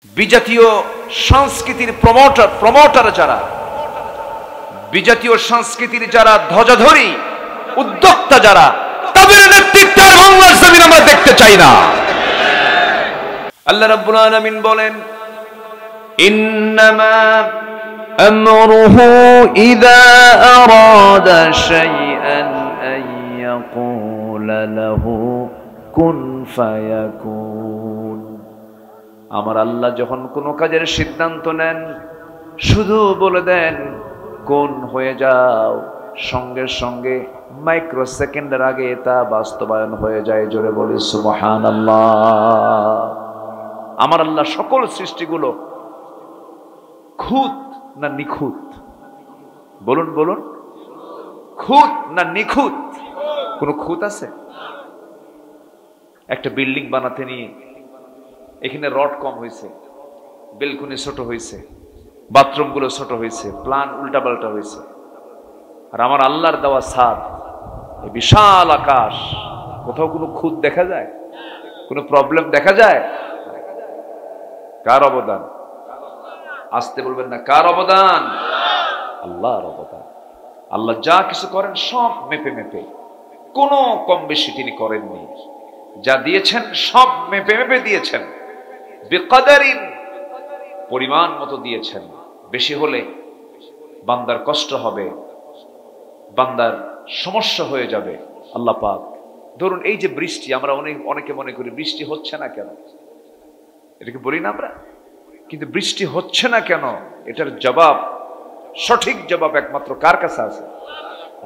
বিজাতীয় সংস্কৃতির প্রমোটার যারা, বিজাতীয় সংস্কৃতির যারা ধ্বজাধারী উদ্যোক্তা যারা, তাদের নেতৃত্বে বাংলার জমিন আমরা দেখতে চাই না। আল্লাহ রাব্বুল আলামিন বলেন, ইন্নামা আমরুহু ইযা আরাদা শাইআন আন ইয়াকুলা লাহু কুন ফায়াকুন। আমার আল্লাহ যখন কোনো কাজের সিদ্ধান্ত নেন, শুধু বলে দেন কোন হয়ে যাও, সঙ্গে সঙ্গে মাইক্রো সেকেন্ডের আগে তা বাস্তবায়ন হয়ে যায়। জোরে বলি সুবহানাল্লাহ। আমার আল্লাহ সকল সৃষ্টিগুলো খুঁত না নিখুঁত? বলুন বলুন, খুঁত না নিখুঁত? কোন খুঁত আছে? একটা বিল্ডিং বানাতে নিয়ে এখানে রড কম হয়েছে, বেলকুনি ছোট হয়েছে, বাথরুম গুলো ছোট হয়েছে, প্ল্যান উল্টাপাল্টা হয়েছে। আর আমার আল্লাহর দেওয়া ছাদ, এই বিশাল আকাশ, কোথাও কোনো খুঁত দেখা যায়? কোনো প্রবলেম দেখা যায়? কার অবদান? আসতে বলবেন না, কার অবদান? আল্লাহর অবদান। আল্লাহ যা কিছু করেন সব মেপে মেপে, কোনো কম বেশি তিনি করেননি। যা দিয়েছেন সব মেপে মেপে দিয়েছেন, বিকদারিন, পরিমাণ মতো দিয়েছেন। বেশি হলে বান্দার কষ্ট হবে, বান্দার সমস্যা হয়ে যাবে। আল্লাহ পাক, ধরুন এই যে বৃষ্টি, আমরা অনেকে মনে করি বৃষ্টি হচ্ছে না কেন, এটাকে বলি না আমরা, কিন্তু বৃষ্টি হচ্ছে না কেন এটার জবাব, সঠিক জবাব একমাত্র কার কাছে আছে?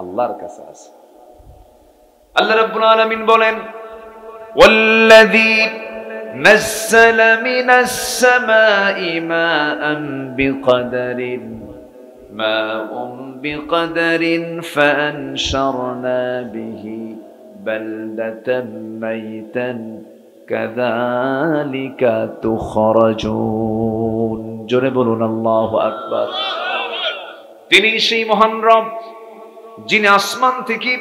আল্লাহর কাছে আছে। আল্লাহ রাব্বুল আলামিন বলেন, ওয়াল্লাযী নাযালা মিনাস সামাই মাআন বিকদারিন মাউম বিকদারিন ফাআনশারনা বিহি বালদাতাম মাইতান কাযালিকা তুখরাজুন। জোরে বলুন আল্লাহু আকবার। তিনি সেই মহান রব, যিনি আসমান থেকে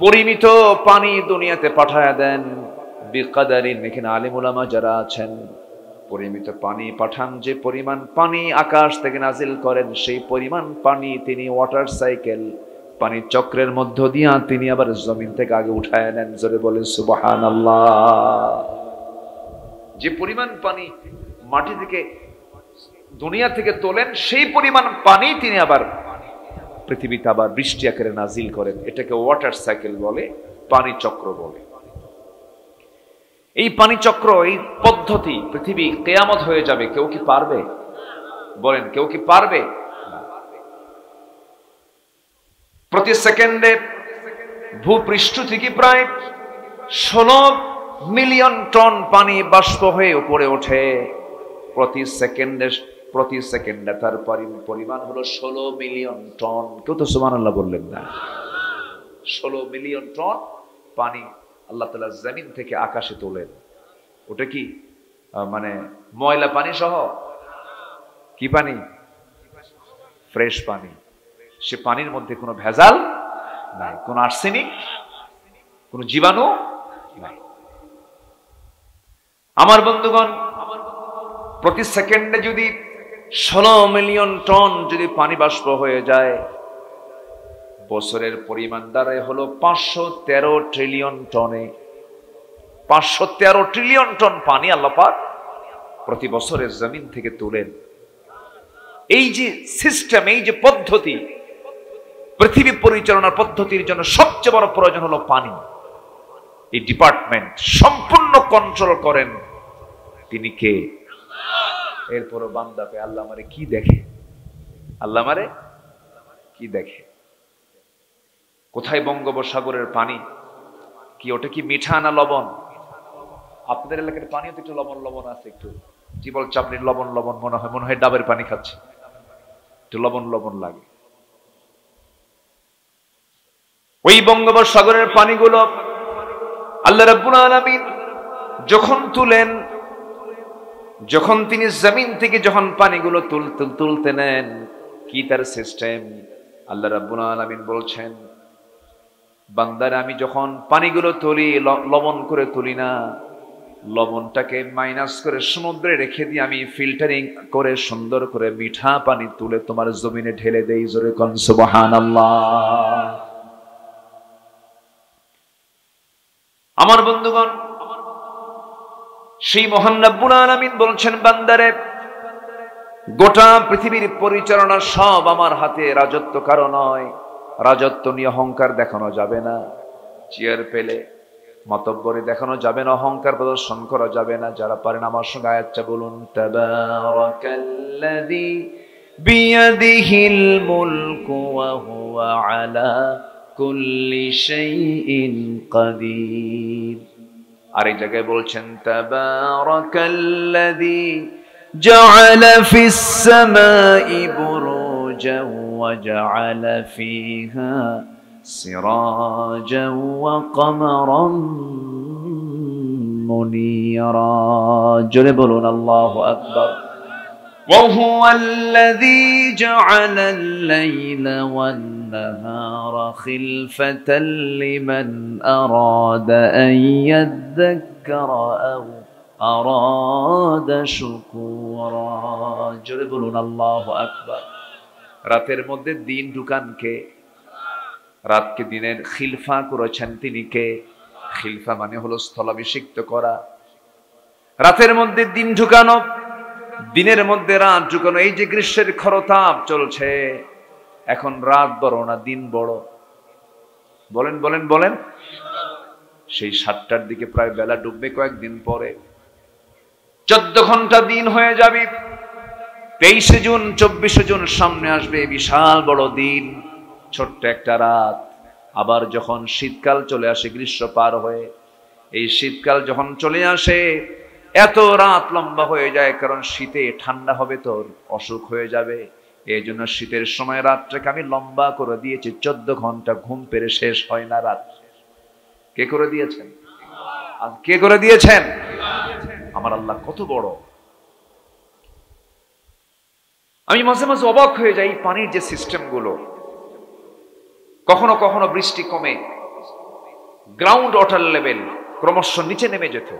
পরিমিত পানি দুনিয়াতে পাঠায়া দেন। বিকদারিন, এখানে আলিম উলামা যারা আছেন, পরিমিত পানি পাঠান, যে পরিমাণ পানি আকাশ থেকে নাজিল করেন, সেই পরিমাণ পানি তিনি ওয়াটার সাইকেল, পানি চক্রের মধ্য দিয়া তিনি আবার জমিন থেকে আগে উঠায় নেন। জোরে বলেন সুবহানাল্লাহ। যে পরিমাণ পানি মাটি থেকে দুনিয়া থেকে তোলেন, সেই পরিমাণ পানি তিনি আবার পৃথিবীতে আবার বৃষ্টি আকারে নাজিল করেন। এটাকে ওয়াটার সাইকেল বলে, পানি চক্র বলে। এই পানি চক্র, এই পদ্ধতি, পৃথিবী কিয়ামত হয়ে যাবে। কেউ কি পারবে? বলেন, কেউ কি পারবে? প্রতি সেকেন্ডে ভূপৃষ্ঠ থেকে প্রায় 16 মিলিয়ন টন পানি বাষ্প হয়ে উপরে ওঠে। প্রতি সেকেন্ডে তার পরিমাণ হলো 16 মিলিয়ন টন। কেউ তো সুবহানাল্লাহ বললেন না। 16 মিলিয়ন টন পানি আল্লাহ তাআলা জমিন থেকে আকাশে তোলেন। ওটা কি মানে ময়লা পানি সহ? কি পানি? ফ্রেশ পানি। সে পানির মধ্যে কোনো ভেজাল নাই, কোনো আর্সেনিক, কোনো জীবাণু নাই। আমার বন্ধুগণ, প্রতি সেকেন্ডে যদি 16 মিলিয়ন টন যদি পানি বাষ্প হয়ে যায়, বছরের পরিমাণ দাঁড়ায় হলো 513 ট্রিলিয়ন টনে। 513 ট্রিলিয়ন টন পানি আল্লাহ পাক প্রতি বছরে জমিন থেকে তোলেন। এই যে সিস্টেম, এই যে পদ্ধতি, পৃথিবী পরিচালনার পদ্ধতির জন্য সবচেয়ে বড় প্রয়োজন হলো পানি। এই ডিপার্টমেন্ট সম্পূর্ণ কন্ট্রোল করেন তিনি কে? এরপরও বান্দাকে আল্লাহ আমারে কি দেখে? আল্লাহ আমারে কি দেখে? কোথায় বঙ্গোপসাগরের পানি? কি ওটা কি মিঠা না লবণ? আপনাদের এলাকার পানিও তো একটু লবণ লবণ আছে, একটু জীবল চাপড়ির লবণ লবণ মনে হয় ডাবের পানি খাচ্ছে, একটু লবণ লবণ লাগে। ওই বঙ্গোপসাগরের পানিগুলো আল্লাহ রাব্বুল আলামিন যখন তুলেন, যখন তিনি জমিন থেকে যখন পানিগুলো তুলতে নেন, কি তার সিস্টেম? আল্লাহ রাব্বুল আলামিন বলছেন, বান্দারা আমি যখন পানিগুলো তুলি, লবণ করে তুলি না, লবণটাকে মাইনাস করে সমুদ্রে রেখে দিয়ে আমি ফিল্টারিং করে সুন্দর করে মিঠা পানি তুলে তোমার জমিনে ঢেলে দেই। জোরে কোন সুবহানাল্লাহ। আমার বন্ধুগণ, সেই মহান রব্বুল আলামিন বলছেন, বান্দারে গোটা পৃথিবীর পরিচালনা সব আমার হাতে, রাজত্ব কারো নয়। রাজত্ব নিয়ে অহংকার দেখানো যাবে না, চেয়ার পেলে মাতব্বরি দেখানো যাবে না, অহংকার প্রদর্শন করা যাবে না। যারা পারেন আমার সঙ্গে আয়াতটা বলুন, তাবারাকাল্লাযী বিয়াদিহিল মুলকু ওয়া হুয়া আলা কুল্লি শাইইন কাদির। আর এই জায়গায় বলছেন, তাবারাকাল্লাযী জাআলা ফিস সামাই বুরুজান ওয়া জাআলা ফিহা সিরাজান ওয়া কমারান মুনীরা। জোরে বলুন আল্লাহু আকবার। وهو الذي جعل الليل والنهار خلفة لمن أراد أن يذكر أو أراد شكورا। জোরে বলুন আল্লাহু আকবার। রাতের মধ্যে দিন ঢুকান কে? রাতকে দিনের খিলফা করেছেন তিনি কে? খিলফা মানে হলো স্থলাভিষিক্ত করা। রাতের মধ্যে দিন ঢুকানো, দিনের মধ্যে রাত ঢুকানো। এই যে গ্রীষ্মের খরতাপ চলছে, এখন রাত বড় না দিন বড়? বলেন বলেন বলেন। সেই 7টার দিকে প্রায় বেলা ডুববে কয়েকদিন পরে, 14 ঘন্টা দিন হয়ে যাবে। 23শে জুন 24শে জুন সামনে আসবে, বিশাল বড় দিন, ছোট্ট একটা রাত। আবার যখন শীতকাল চলে আসে, গ্রীষ্ম পার হয়ে এই শীতকাল যখন চলে আসে, এত রাত লম্বা হয়ে যায়, কারণ শীতে ঠান্ডা হবে, তোর অসুখ হয়ে যাবে। এই জন্য শীতের সময় রাতটাকে আমি লম্বা করে দিয়েছি, 14 ঘন্টা ঘুম পেরে শেষ হয় না রাত। কে করে দিয়েছেন? কে করে দিয়েছেন? আমার আল্লাহ কত বড়। আমি মাঝে মাঝে অবাক হয়ে যাই, পানির যে সিস্টেম গুলো, কখনো কখনো বৃষ্টি কমে গ্রাউন্ড ওয়াটার লেভেল ক্রমশ নিচে নেমে যেত।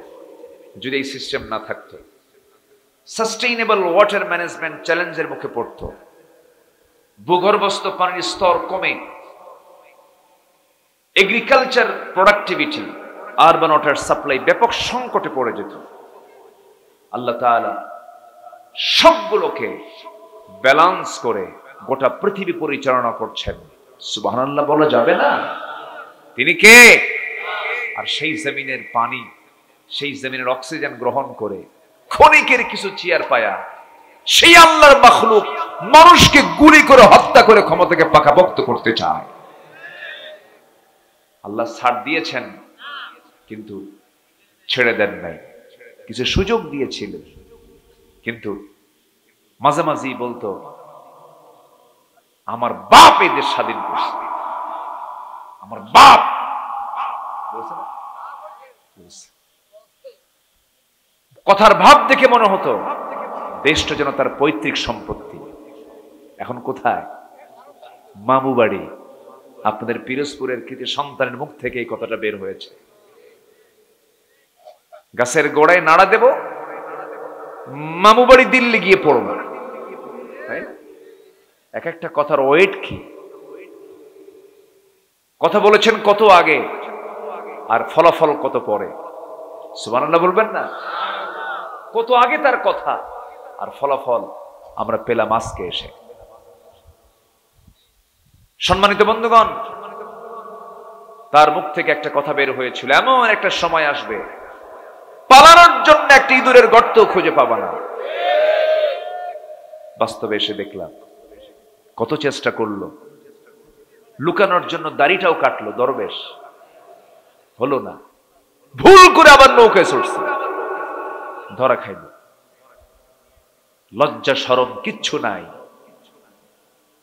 যদি এই সিস্টেম না থাকতো, সাস্টেইনেবল ওয়াটার ম্যানেজমেন্ট চ্যালেঞ্জের মুখে পড়তো। ভূগর্ভস্থ পানির স্তর কমে agriculture productivity, urban water supply ব্যাপক সংকটে পড়ে যেত। আল্লাহ তাআলা সবগুলোকে ব্যালেন্স করে গোটা পৃথিবী পরিচালনা করছেন। সুবহানাল্লাহ বলা যাবে না? তিনি কে? আর সেই জমিনের পানি, সেই জমিনের অক্সিজেন গ্রহণ করে ক্ষণিকের কিছু চেয়ার পায়া সেই আল্লাহর মাখলুক মানুষকে গুলি করে হত্যা করে ক্ষমতাকে পাকাপোক্ত করতে চায়। আল্লাহ ছাড় দিয়েছেন, কিন্তু ছেড়ে দেন নাই। কিছু সুযোগ দিয়েছিলেন, কিন্তু মাঝে মাঝেই বলতো, আমার বাপ এই দেশ স্বাধীন করছে, আমার বাপ। কথার ভাব দেখে মনে হতো দেশটা যেন তার পৈতৃক সম্পত্তি। এখন কোথায়? মামু বাড়ি। আপনাদের পিরোজপুরের কৃতি সন্তানের মুখ থেকে এই কথাটা বের হয়েছে। গাছের গোড়ায় নাড়া দেব, মামু বাড়ি দিল্লি গিয়ে পড়ব। এক একটা কথার ওয়েট কি! কথা বলেছেন কত আগে, আর ফলাফল কত পরে। সুবহানাল্লাহ বলবেন না? কত আগে তার কথা, আর ফলাফল আমরা পেলাম আজকে এসে। সম্মানিত বন্ধুগণ, তার মুখ থেকে একটা কথা বের হয়েছিল, এমন একটা সময় আসবে পালানোর জন্য একটা ইঁদুরের গর্ত খুঁজে পাবা না। বাস্তবে এসে দেখলাম কত চেষ্টা করলো, লুকানোর জন্য দাড়িটাও কাটলো দরবেশ, হলো না। ভুল করে আবার নৌকায় চড়ছে, ধরা খাইল। লজ্জা শরম কিচ্ছু নাই।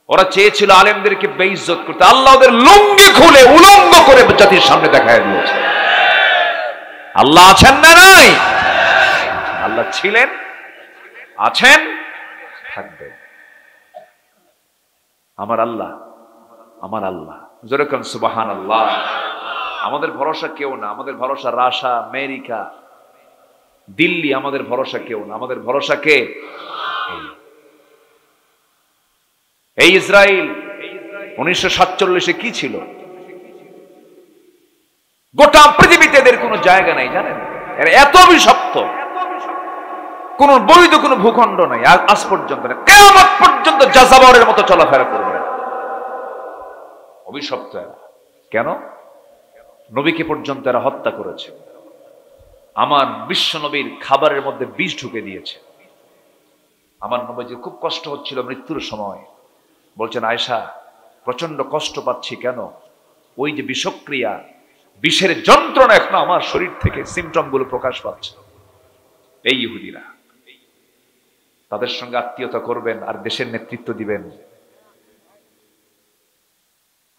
ওরা চেয়েছিল আলেমদেরকে বেইজ্জত করতে, আল্লাহ ওদের লুঙ্গি খুলে উলঙ্গ করে জাতির সামনে দেখায় দিয়েছে। আল্লাহ আছেন না নাই? আল্লাহ ছিলেন, আছেন, থাকবেন। আমার আল্লাহ, আমার আল্লাহ। যেরকম সুবহানাল্লাহ। আমাদের ভরসা কেউ না, আমাদের ভরসা রাশা, আমেরিকা, দিল্লি আমাদের ভরসা কেউ না, আমাদের ভরসা কে? এই ইসরায়েল 1947-এ কি ছিল? গোটা পৃথিবীতে এদের কোনো জায়গা নাই, জানেন? এরা এত অভিশপ্ত, কোন বৈধ কোন ভূখণ্ড নাই আজ পর্যন্ত, কিয়ামত পর্যন্ত যাযাবরের মতো চলাফেরা করবে। অভিশপ্ত এরা। কেন? নবীকে পর্যন্ত এরা হত্যা করেছে। আমার বিশ্ব নবীর খাবারের মধ্যে বিষ ঢুকে দিয়েছে। আমার নবীজির খুব কষ্ট হচ্ছিল মৃত্যুর সময়। বলছেন, আয়েশা প্রচন্ড কষ্ট পাচ্ছি। কেন? ওই যে বিষক্রিয়া, বিষের যন্ত্রণা এখন আমার শরীর থেকে সিমটম গুলো প্রকাশ পাচ্ছে। এই ইহুদিরা, তাদের সঙ্গে আত্মীয়তা করবেন আর দেশের নেতৃত্ব দিবেন।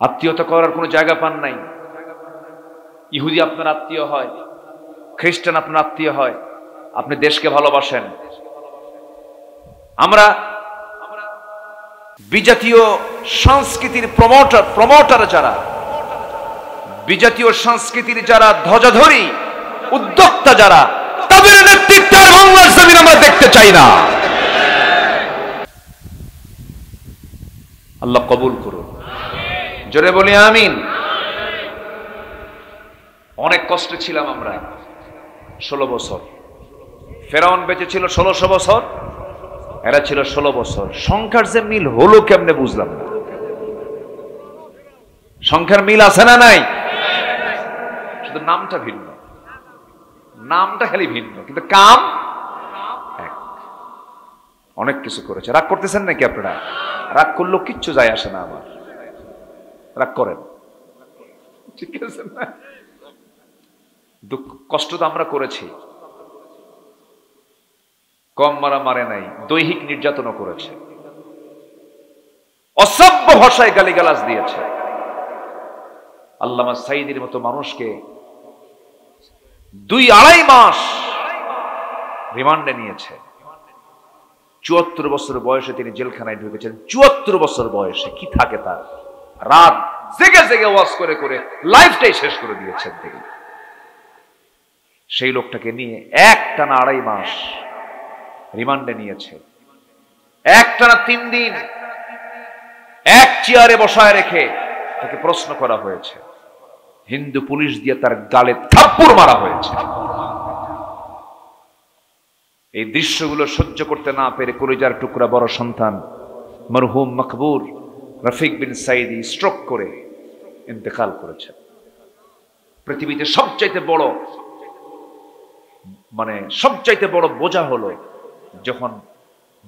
আত্মীয়তা করার কোনো জায়গা পান নাই। ইহুদি আপনার আত্মীয় হয়, খ্রিস্টান আপনার আত্মীয় হয়, আপনি দেশকে ভালোবাসেন। আমরা বিজাতীয় সংস্কৃতির প্রমোটার যারা, বিজাতীয় সংস্কৃতির যারা ধ্বজাধরী, উদ্যোক্তা যারা, তাদের নেতৃত্বে বাংলার জমিন আমরা দেখতে চাই না। আল্লাহ কবুল করুন, জোরে বলি আমিন। অনেক কষ্টে ছিলাম আমরা 16 বছর। ফেরাউন বেঁচে ছিল 1600 বছর, এরা ছিল 16 বছর। সংখ্যার যে মিল হলো কেমনে বুঝলাম না। সংখ্যার মিল আছে না নাই? শুধু নামটা ভিন্ন, নামটা খালি ভিন্ন, কিন্তু কাম এক। অনেক কিছু করেছে। রাগ করতেছেন নাকি আপনারা? রাগ করলেও কিচ্ছু যায় আসে না আমার। রাগ করেন, ঠিক আছে না? দুঃখ কষ্ট তো আমরা করেছি, কম মারা মারে নাই, দৈহিক নির্যাতনও করেছে, অসভ্য ভাষায় গালিগালাজ দিয়েছে। আল্লামা সাঈদীর মতো মানুষকে 2-2.5 মাস রিমান্ডে নিয়েছে। 74 বছর বয়সে তিনি জেলখানায় ঢুকেছেন। 74 বছর বয়সে কি থাকে তার? রাত জেগে জেগে ওয়াজ করে করে লাইফটাই শেষ করে দিয়েছেন তিনি। সেই লোকটাকে নিয়ে একটানা 2.5 মাস রিমান্ডে নিয়েছে। একটানা 3 দিন এক চেয়ারে বসায় রেখে তাকে প্রশ্ন করা হয়েছে। হিন্দু পুলিশ দিয়ে তার গালে থাপ্পড় মারা হয়েছে। এই দৃশ্যগুলো সহ্য করতে না পেরে কলিজার টুকরা বড় সন্তান মরহুম মকবুর রফিক বিন সাঈদী স্ট্রোক করে ইন্তেকাল করেছেন। পৃথিবীতে সবচাইতে বড় বোঝা হলো যখন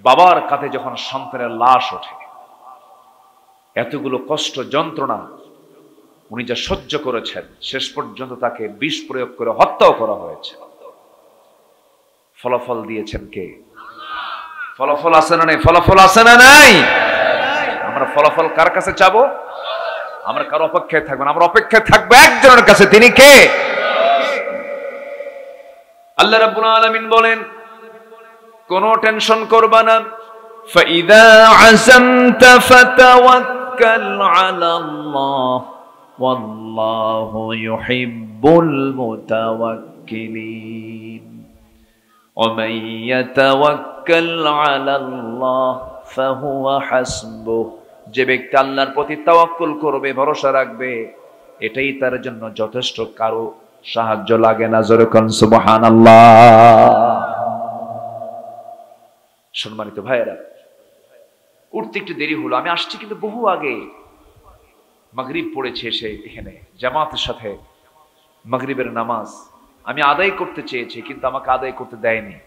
বাবার কাঁধে যখন সন্তানের লাশ ওঠে। এতগুলো কষ্ট যন্ত্রণা উনি যা সহ্য করেছেন, শেষ পর্যন্ত তাকে বিষ প্রয়োগ করে হত্যাও করা হয়েছে। ফলাফল দিয়েছেন কে? ফলাফল আছে না নাই? ফলাফল আছে না নাই? আমরা ফলাফল কার কাছে চাবো? আমরা কার অপেক্ষায় থাকবো না, আমরা অপেক্ষায় থাকবো একজনের কাছে। তিনি কে? আল্লাহ রাব্বুল আলামিন বলেন, কোনো টেনশন করবা না। ফাইদা আযামতা ফাতাওয়াক্কাল আলাল্লাহ ওয়াল্লাহু ইউহিব্বুল মুতাওয়াক্কিলিন ওয়া মান ইয়াতাওয়াক্কাল আলাল্লাহ ফাহুয়া হাসবুহ। যে ব্যক্তি আল্লাহর প্রতি তাওয়াক্কুল করবে, ভরসা রাখবে, এটাই তার জন্য যথেষ্ট। কারো সাহায্য লাগে না। জোরে কোন সুবহানাল্লাহ। সম্মানিত ভাইয়েরা, উঠতে একটু দেরি হলো। আমি আসছি কিন্তু বহু আগে। মাগরিব পড়েছে এসে এখানে জামাতের সাথে মাগরিবের নামাজ আমি আদায় করতে চেয়েছি, কিন্তু আমাকে আদায় করতে দেয়নি।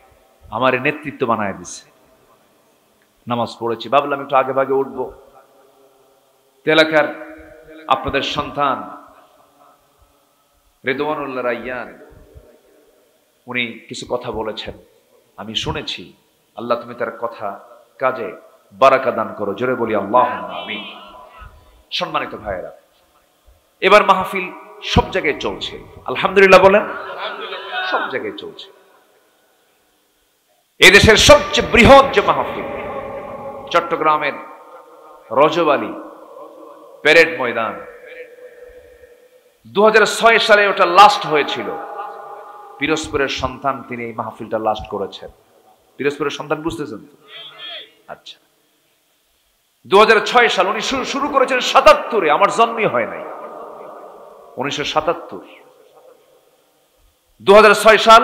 আমার নেতৃত্ব বানায় দিছে। নামাজ পড়েছি, ভাবলাম একটু আগে ভাগে উঠবো। এলাকার আপনাদের সন্তান রেদওয়ানুল্লাহ রায়্যান উনি কিছু কথা বলেছেন, আমি শুনেছি। আল্লাহ তুমি তার কথা কাজে বারাকা দান করো। জোরে বলি আল্লাহুম্মা আমিন। সম্মানিত ভাইয়েরা, এবার মাহফিল সব জায়গায় চলছে, আলহামদুলিল্লাহ বলেন। সব জায়গায় চলছে। এদেশের সবচেয়ে বৃহৎ যে মাহফিল, চট্টগ্রামের রজব আলী প্যারেড ময়দান, 2006 সালে ওটা লাস্ট হয়েছিল। পিরোজপুরের সন্তান, তিনি এই মাহফিলটা লাস্ট করেছেন। পিরোজপুরের সন্তান বুঝতেছেন তো? আচ্ছা, 2006 সাল উনি শুরু করেছেন 77-এ, আমার জন্মই হয় নাই, 1977। 2006 সাল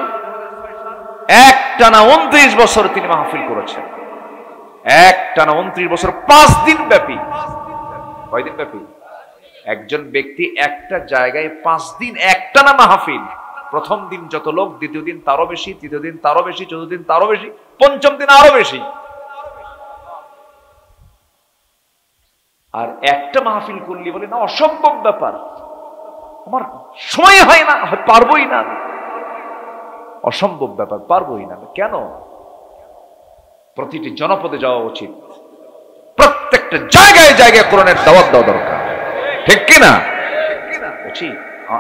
একটানা 29 বছর তিনি মাহফিল করেছেন, একটানা 29 বছর 5 দিন ব্যাপী। কয়দিন ব্যাপী? একজন ব্যক্তি একটা জায়গায় 5 দিন একটানা মাহফিল। প্রথম দিন যত লোক, দ্বিতীয় দিন তারও বেশি, তৃতীয় দিন তারও বেশি, চতুর্থ দিন তারও বেশি, পঞ্চম দিন আরো বেশি। আর একটা মাহফিল করলি বলে না, অসম্ভব ব্যাপার, আমার সময় হয় না, পারবোই না, অসম্ভব ব্যাপার, পারবোই না। কেন? প্রতিটি জনপদে যাওয়া উচিত, প্রত্যেকটা জায়গায় জায়গায় কোরআনের দাওয়াত দেওয়া দরকার, ঠিক কিনা? উচিত।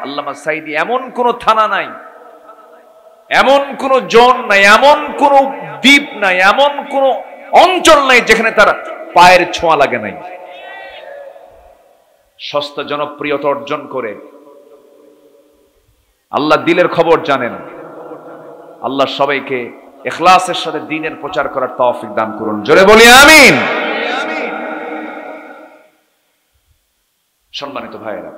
আল্লামা সাঈদী, এমন কোন থানা নাই, এমন কোন জোন নাই, এমন কোন দ্বীপ নাই, এমন কোন অঞ্চল নাই যেখানে তার পায়ের ছোঁয়া লাগে নাই। সস্তা জনপ্রিয়তা অর্জন করে আল্লাহ দিলের খবর জানেন। আল্লাহ সবাইকে ইখলাসের সাথে দ্বীনের প্রচার করার তৌফিক দান করুন, জোরে বলি আমিন। সম্মানিত ভাইয়েরা,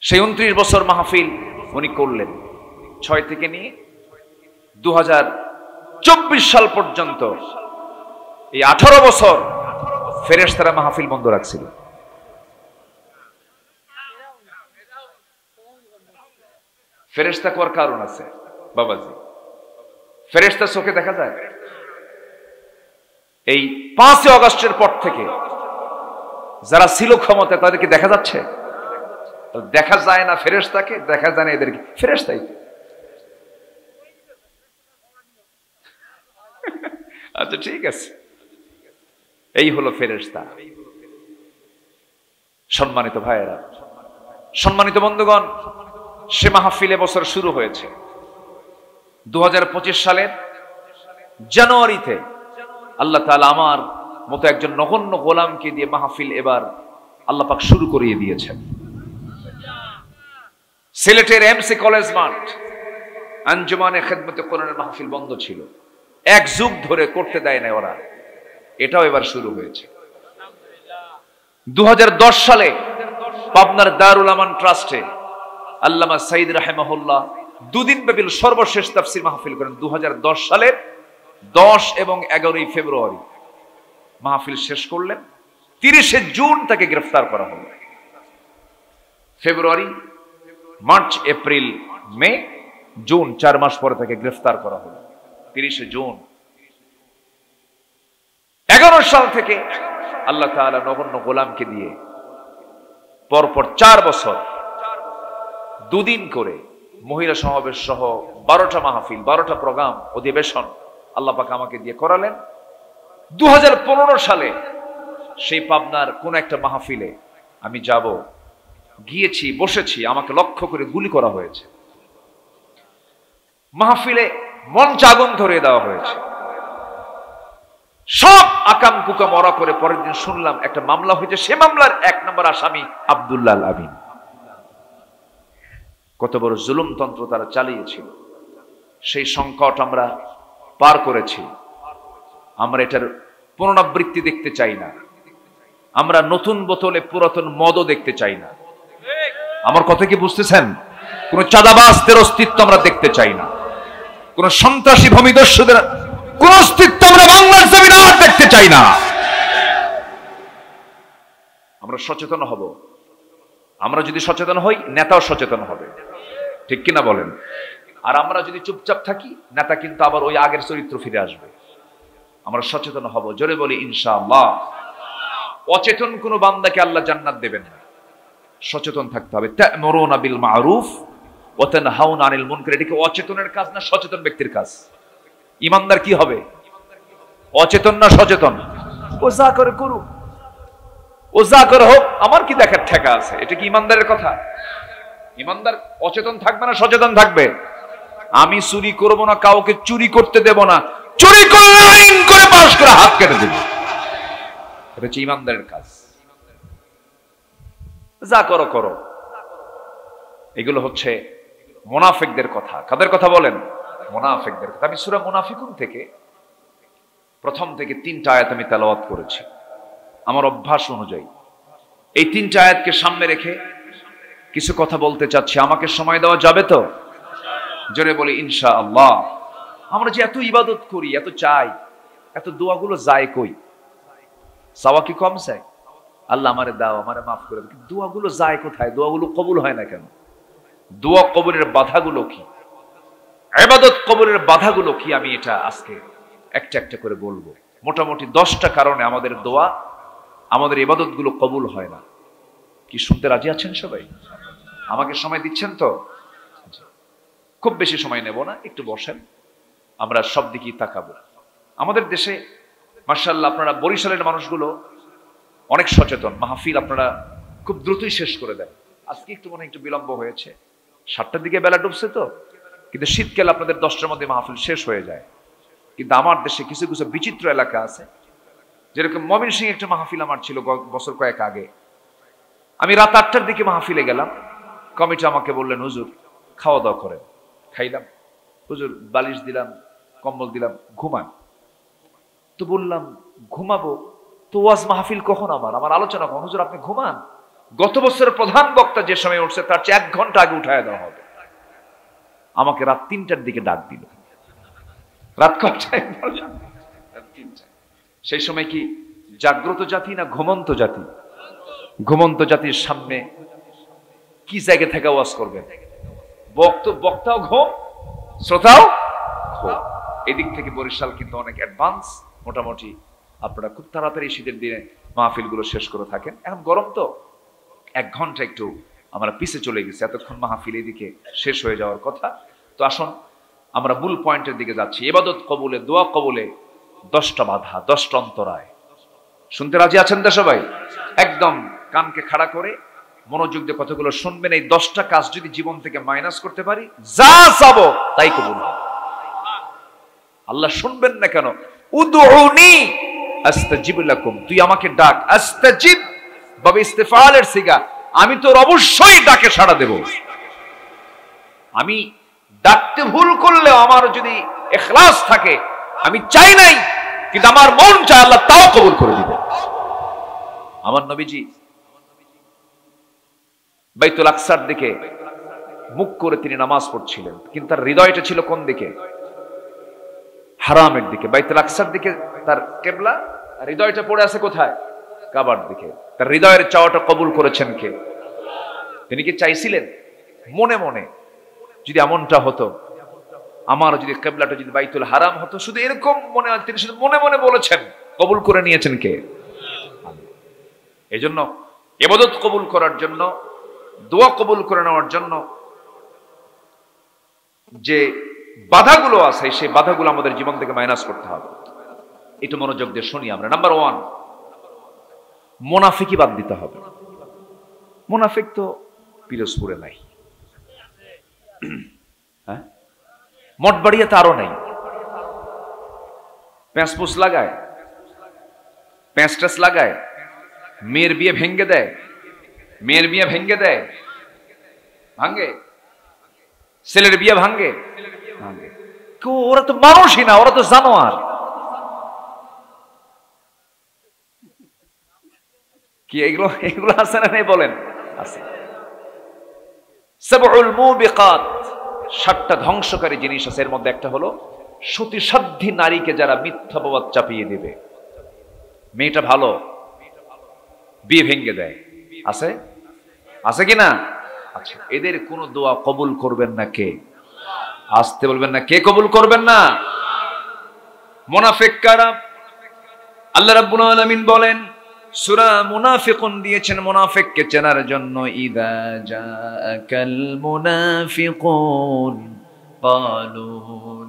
সেই 29 বছর মাহফিল উনি করলেন, 6 থেকে নিয়ে 2024 সাল পর্যন্ত। এই 18 বছর ফেরেশতারা মাহফিল বন্ধ রাখছিল। ফেরেশতা কোয়ার কারণ আছে বাবাজি, ফেরেশতা চোখে দেখা যায়? এই 5 আগস্টের পর থেকে যারা ছিল ক্ষমতায় তাদেরকে দেখা যাচ্ছে? দেখা যায় না ফেরেশতাকে, দেখা যায় না এদেরকে, ফেরেশতাই। আচ্ছা ঠিক আছে, এই হলো ফেরেশতা। সম্মানিত ভাইয়েরা, সম্মানিত বন্ধুগণ, সে মাহফিল বছর শুরু হয়েছে 2025 সালের জানুয়ারিতে। আল্লাহ তাআলা আমার মতো একজন নগণ্য গোলামকে দিয়ে মাহফিল এবার আল্লাহ পাক শুরু করিয়ে দিয়েছেন। সিলেটের এমসি কলেজ মাঠ আঞ্জুমানে খেদমতে কোরআনের মাহফিল বন্ধ ছিল, 1 যুগ ধরে করতে দেয় না ওরা, এটাও এবার শুরু হয়েছে। 2010 সালে পাবনার দারুল আমান ট্রাস্টে আল্লামা সাঈদ রাহিমাহুল্লাহ 2 দিন ব্যাপী সর্বশেষ তাফসীর মাহফিল করেন। 2010 সালের 10 এবং 11 ফেব্রুয়ারি মাহফিল শেষ করলেন। 30 জুন তাকে গ্রেফতার করা হলো। ফেব্রুয়ারি, মার্চ, এপ্রিল, মে, জুন, 4 মাস পরে তাকে গ্রেফতার করা হলো। 30 জুন 11 সাল থেকে আল্লাহ তাআলা নগণ্য গোলামকে দিয়ে পরপর 4 বছর 2 দিন করে মহিলা সমাবেশ সহ 12টা মাহফিল, 12টা প্রোগ্রাম, অধিবেশন আল্লাহ পাক আমাকে দিয়ে করালেন। 2015 সালে সেই পাবনার কোন একটা মাহফিলে আমি যাব, গিয়েছি, বসেছি, আমাকে লক্ষ্য করে গুলি করা হয়েছে। মাহফিলে মঞ্চ আগুন ধরিয়ে দেওয়া হয়েছে। সব আকাম কুকাম মরা করে পরের দিন শুনলাম একটা মামলা হয়েছে, সে মামলার 1 নম্বর আসামি আব্দুল্লাহ আল আমিন। কত বড় জুলুমতন্ত্র তারা চালিয়েছিল, সেই সংকট আমরা পার করেছি। আমরা এটার পুনরাবৃত্তি দেখতে চাই না। আমরা নতুন বোতলে পুরাতন মদও দেখতে চাই না। আমার কথা কি বুঝতেছেন? কোন চাঁদাবাজদের অস্তিত্ব আমরা দেখতে চাই না। কোন সন্ত্রাসী ভূমিদস্যুদের কোন অস্তিত্ব আমরা বাংলার জমিনে আর দেখতে চাই না। আমরা সচেতন হব। আমরা যদি সচেতন হই, নেতাও সচেতন হবে, ঠিক কিনা বলেন? আর আমরা যদি চুপচাপ থাকি, নেতা কিন্তু আবার ওই আগের চরিত্র ফিরে আসবে। আমরা সচেতন হব, জোরে বলি ইনশাআল্লাহ। অচেতন কোন বান্দাকে আল্লাহ জান্নাত দেবেন না। সচেতন থাকতে হবে। তা'মুরুনা বিল মা'রুফ ওয়া তানহাউনা আনিল মুনকার, এটা কি অচেতনের কাজ না সচেতন ব্যক্তির কাজ? ইমানদার কি হবে? অচেতন না সচেতন? ও যা করে করুক, ও যা করে হোক, আমার কি দেখার ঠেকা আছে? এটা কি ইমানদারের কথা? ইমানদার অচেতন থাকবে না সচেতন থাকবে? আমি চুরি করব না, কাউকে চুরি করতে দেব না, চুরি করলে আইন করে পাশ করে হাত কেটে দেব, এটা হচ্ছে ইমানদারের কাজ। যা করো করো, এগুলো হচ্ছে মুনাফিকদের কথা। কাদের কথা বলেন? মুনাফিকদের কথা। আমি সূরা মুনাফিকুন থেকে প্রথম থেকে 3টা আয়াত আমি তেলাওয়াত করেছি আমার অভ্যাস অনুযায়ী। এই 3টা আয়াতকে সামনে রেখে কিছু কথা বলতে চাচ্ছি। আমাকে সময় দেওয়া যাবে তো? জোরে বলি ইনশাআল্লাহ। আমরা যে এত ইবাদত করি, এত চাই, এত দোয়াগুলো যায় কই? চাওয়া কি কম চাই? আল্লাহ আমারে দাও, আমারে মাফ করে দাও, দোয়াগুলো যায় কোথায়? দোয়াগুলো কবুল হয় না কেন? দোয়া কবুলের বাধাগুলো কি? ইবাদত কবুলের বাধাগুলো কি? আমি এটা আজকে একটা একটা করে বলবো। মোটামুটি 10টা কারণে আমাদের দোয়া, আমাদের ইবাদতগুলো কবুল হয় না। কি শুনতে রাজি আছেন সবাই? আমাকে সময় দিচ্ছেন তো? খুব বেশি সময় নেব না, একটু বসেন, আমরা সব দিকেই তাকাবো। আমাদের দেশে মাশাআল্লাহ আপনারা বরিশালের মানুষগুলো অনেক সচেতন। মাহফিল আপনারা খুব দ্রুতই শেষ করে দেন। আজকে একটু মনে একটু বিলম্ব হয়েছে, 7টার দিকে বেলা ডুবছে তো, কিন্তু শীতকালে আপনাদের 10টার মধ্যে মাহফিল শেষ হয়ে যায়। কিন্তু আমার দেশে কিছু কিছু বিচিত্র এলাকা আছে, যেরকম ময়মনসিংহে একটা মাহফিল আমার ছিল বছর কয়েক আগে। আমি রাত 8টার দিকে মাহফিলে গেলাম। কমিটি আমাকে বললেন, হুজুর খাওয়া দাওয়া করেন। খাইলাম, হুজুর বালিশ দিলাম, কম্বল দিলাম, ঘুমান। তো বললাম ঘুমাবো তো ওয়াজ মাহফিল কখন? আমার আলোচনা কখন? হুজুর আপনি ঘুমান, গত বছরের প্রধান বক্তা যে সময় উঠছে তার চেয়ে 1 ঘন্টা আগে উঠায় দেওয়া হবে। আমাকে রাত 3টার দিকে ডাক দিল। রাত কয়টায়? রাত 3টায়। সেই সময় কি জাগ্রত জাতি না ঘুমন্ত জাতি? ঘুমন্ত জাতির সামনে কি জায়গা থেকে ওয়াজ করবেন? বক্তাও ঘুম, শ্রোতাও ঘুম। এদিক থেকে বরিশাল কিন্তু অনেক অ্যাডভান্স। মোটামুটি আপনারা খুব তাড়াতাড়ি শীতের দিনে মাহফিলগুলো শেষ করে থাকেন। এখন গরম তো 1 ঘন্টা একটু আমরা পিছে চলে গেছি, এতক্ষণ মাহফিল এদিকে শেষ হয়ে যাওয়ার কথা। তো আসুন আমরা মূল পয়েন্টের দিকে যাচ্ছি। ইবাদত কবুলে, দোয়া কবুলে 10টা বাধা, 10টা অন্তরায়। শুনতে রাজি আছেন তো সবাই? একদম কানকে খাড়া করে মনোযোগ দিয়ে কতগুলো শুনবেন। এই 10টা কাজ যদি জীবন থেকে মাইনাস করতে পারি, যা চাবো তাই কবুল হবে। আল্লাহ শুনবেন না কেন? উদউনি আস্তাজিব লাকুম, তুই আমাকে ডাক। আস্তাজিব বাবে ইস্তিফালের সিগা, আমি তোর অবশ্যই ডাকে সাড়া দেব। আমি ডাকতে ভুল করলেও আমার যদি ইখলাস থাকে, আমি চাই নাই কিন্তু আমার মন চায়, আল্লাহ তাও কবুল করে দিবে। আমার নবীজি বাইতুল আকসার দিকে মুখ করে তিনি নামাজ পড়ছিলেন, কিন্তু তার হৃদয়টা ছিল কোন দিকে? হারামের দিকে। বাইতুল আকসার দিকে তার কিবলা, হৃদয়টা পড়ে আছে কোথায়? কাবার দিকে। তার হৃদয়ের চাওয়াটা কবুল করেছেন কে? তিনি কি চাইছিলেন মনে মনে? যদি এমনটা হতো, আমার যদি কিবলাটা যদি বাইতুল হারাম হতো, শুধু এরকম মনে হয়, তিনি শুধু মনে মনে বলেছেন, কবুল করে নিয়েছেন কে? এই জন্য ইবাদত কবুল করার জন্য, দোয়া কবুল করে নেওয়ার জন্য যে বাধাগুলো আছে, সেই বাধাগুলো আমাদের জীবন থেকে মাইনাস করতে হবে। একটু মনোযোগ দিয়ে শুনি আমরা। নাম্বার 1, মুনাফিকি বাদ দিতে হবে। মুনাফিক তো পিরোজপুরে নাই, হ্যাঁ, মঠবাড়িয়াতে আরো নাই। প্যাঁচপুস লাগায়, প্যাঁচটাস লাগায়, মেয়ের বিয়ে ভেঙ্গে দেয়, মেয়ের বিয়ে ভেঙ্গে দেয়, ভাঙ্গে, ছেলের বিয়ে ভাঙ্গে, ভাঙ্গে। ওরা তো মানুষই না, ওরা তো জানোয়ার। কি এগুলো এগুলো আছে না নেই বলেন? আছে। সাবউল মুবিকাত, 7টা ধ্বংসকারী জিনিস আছে। এর মধ্যে একটা হলো সতীসাধ্যী নারীকে যারা মিথ্যা অপবাদ চাপিয়ে দেবে। মেয়েটা ভালো, বিয়ে ভেঙ্গে দেয়, আছে আছে কি না? আচ্ছা, এদের কোন দোয়া কবুল করবেন না কে? আসতে বলবেন না, কে কবুল করবেন না? মুনাফিক কারা? আল্লাহ রাব্বুল আলামিন বলেন, সূরা মুনাফিকুন দিয়েছেন মুনাফিককে চেনার জন্য। ইযা জাআকাল মুনাফিকুন ক্বালু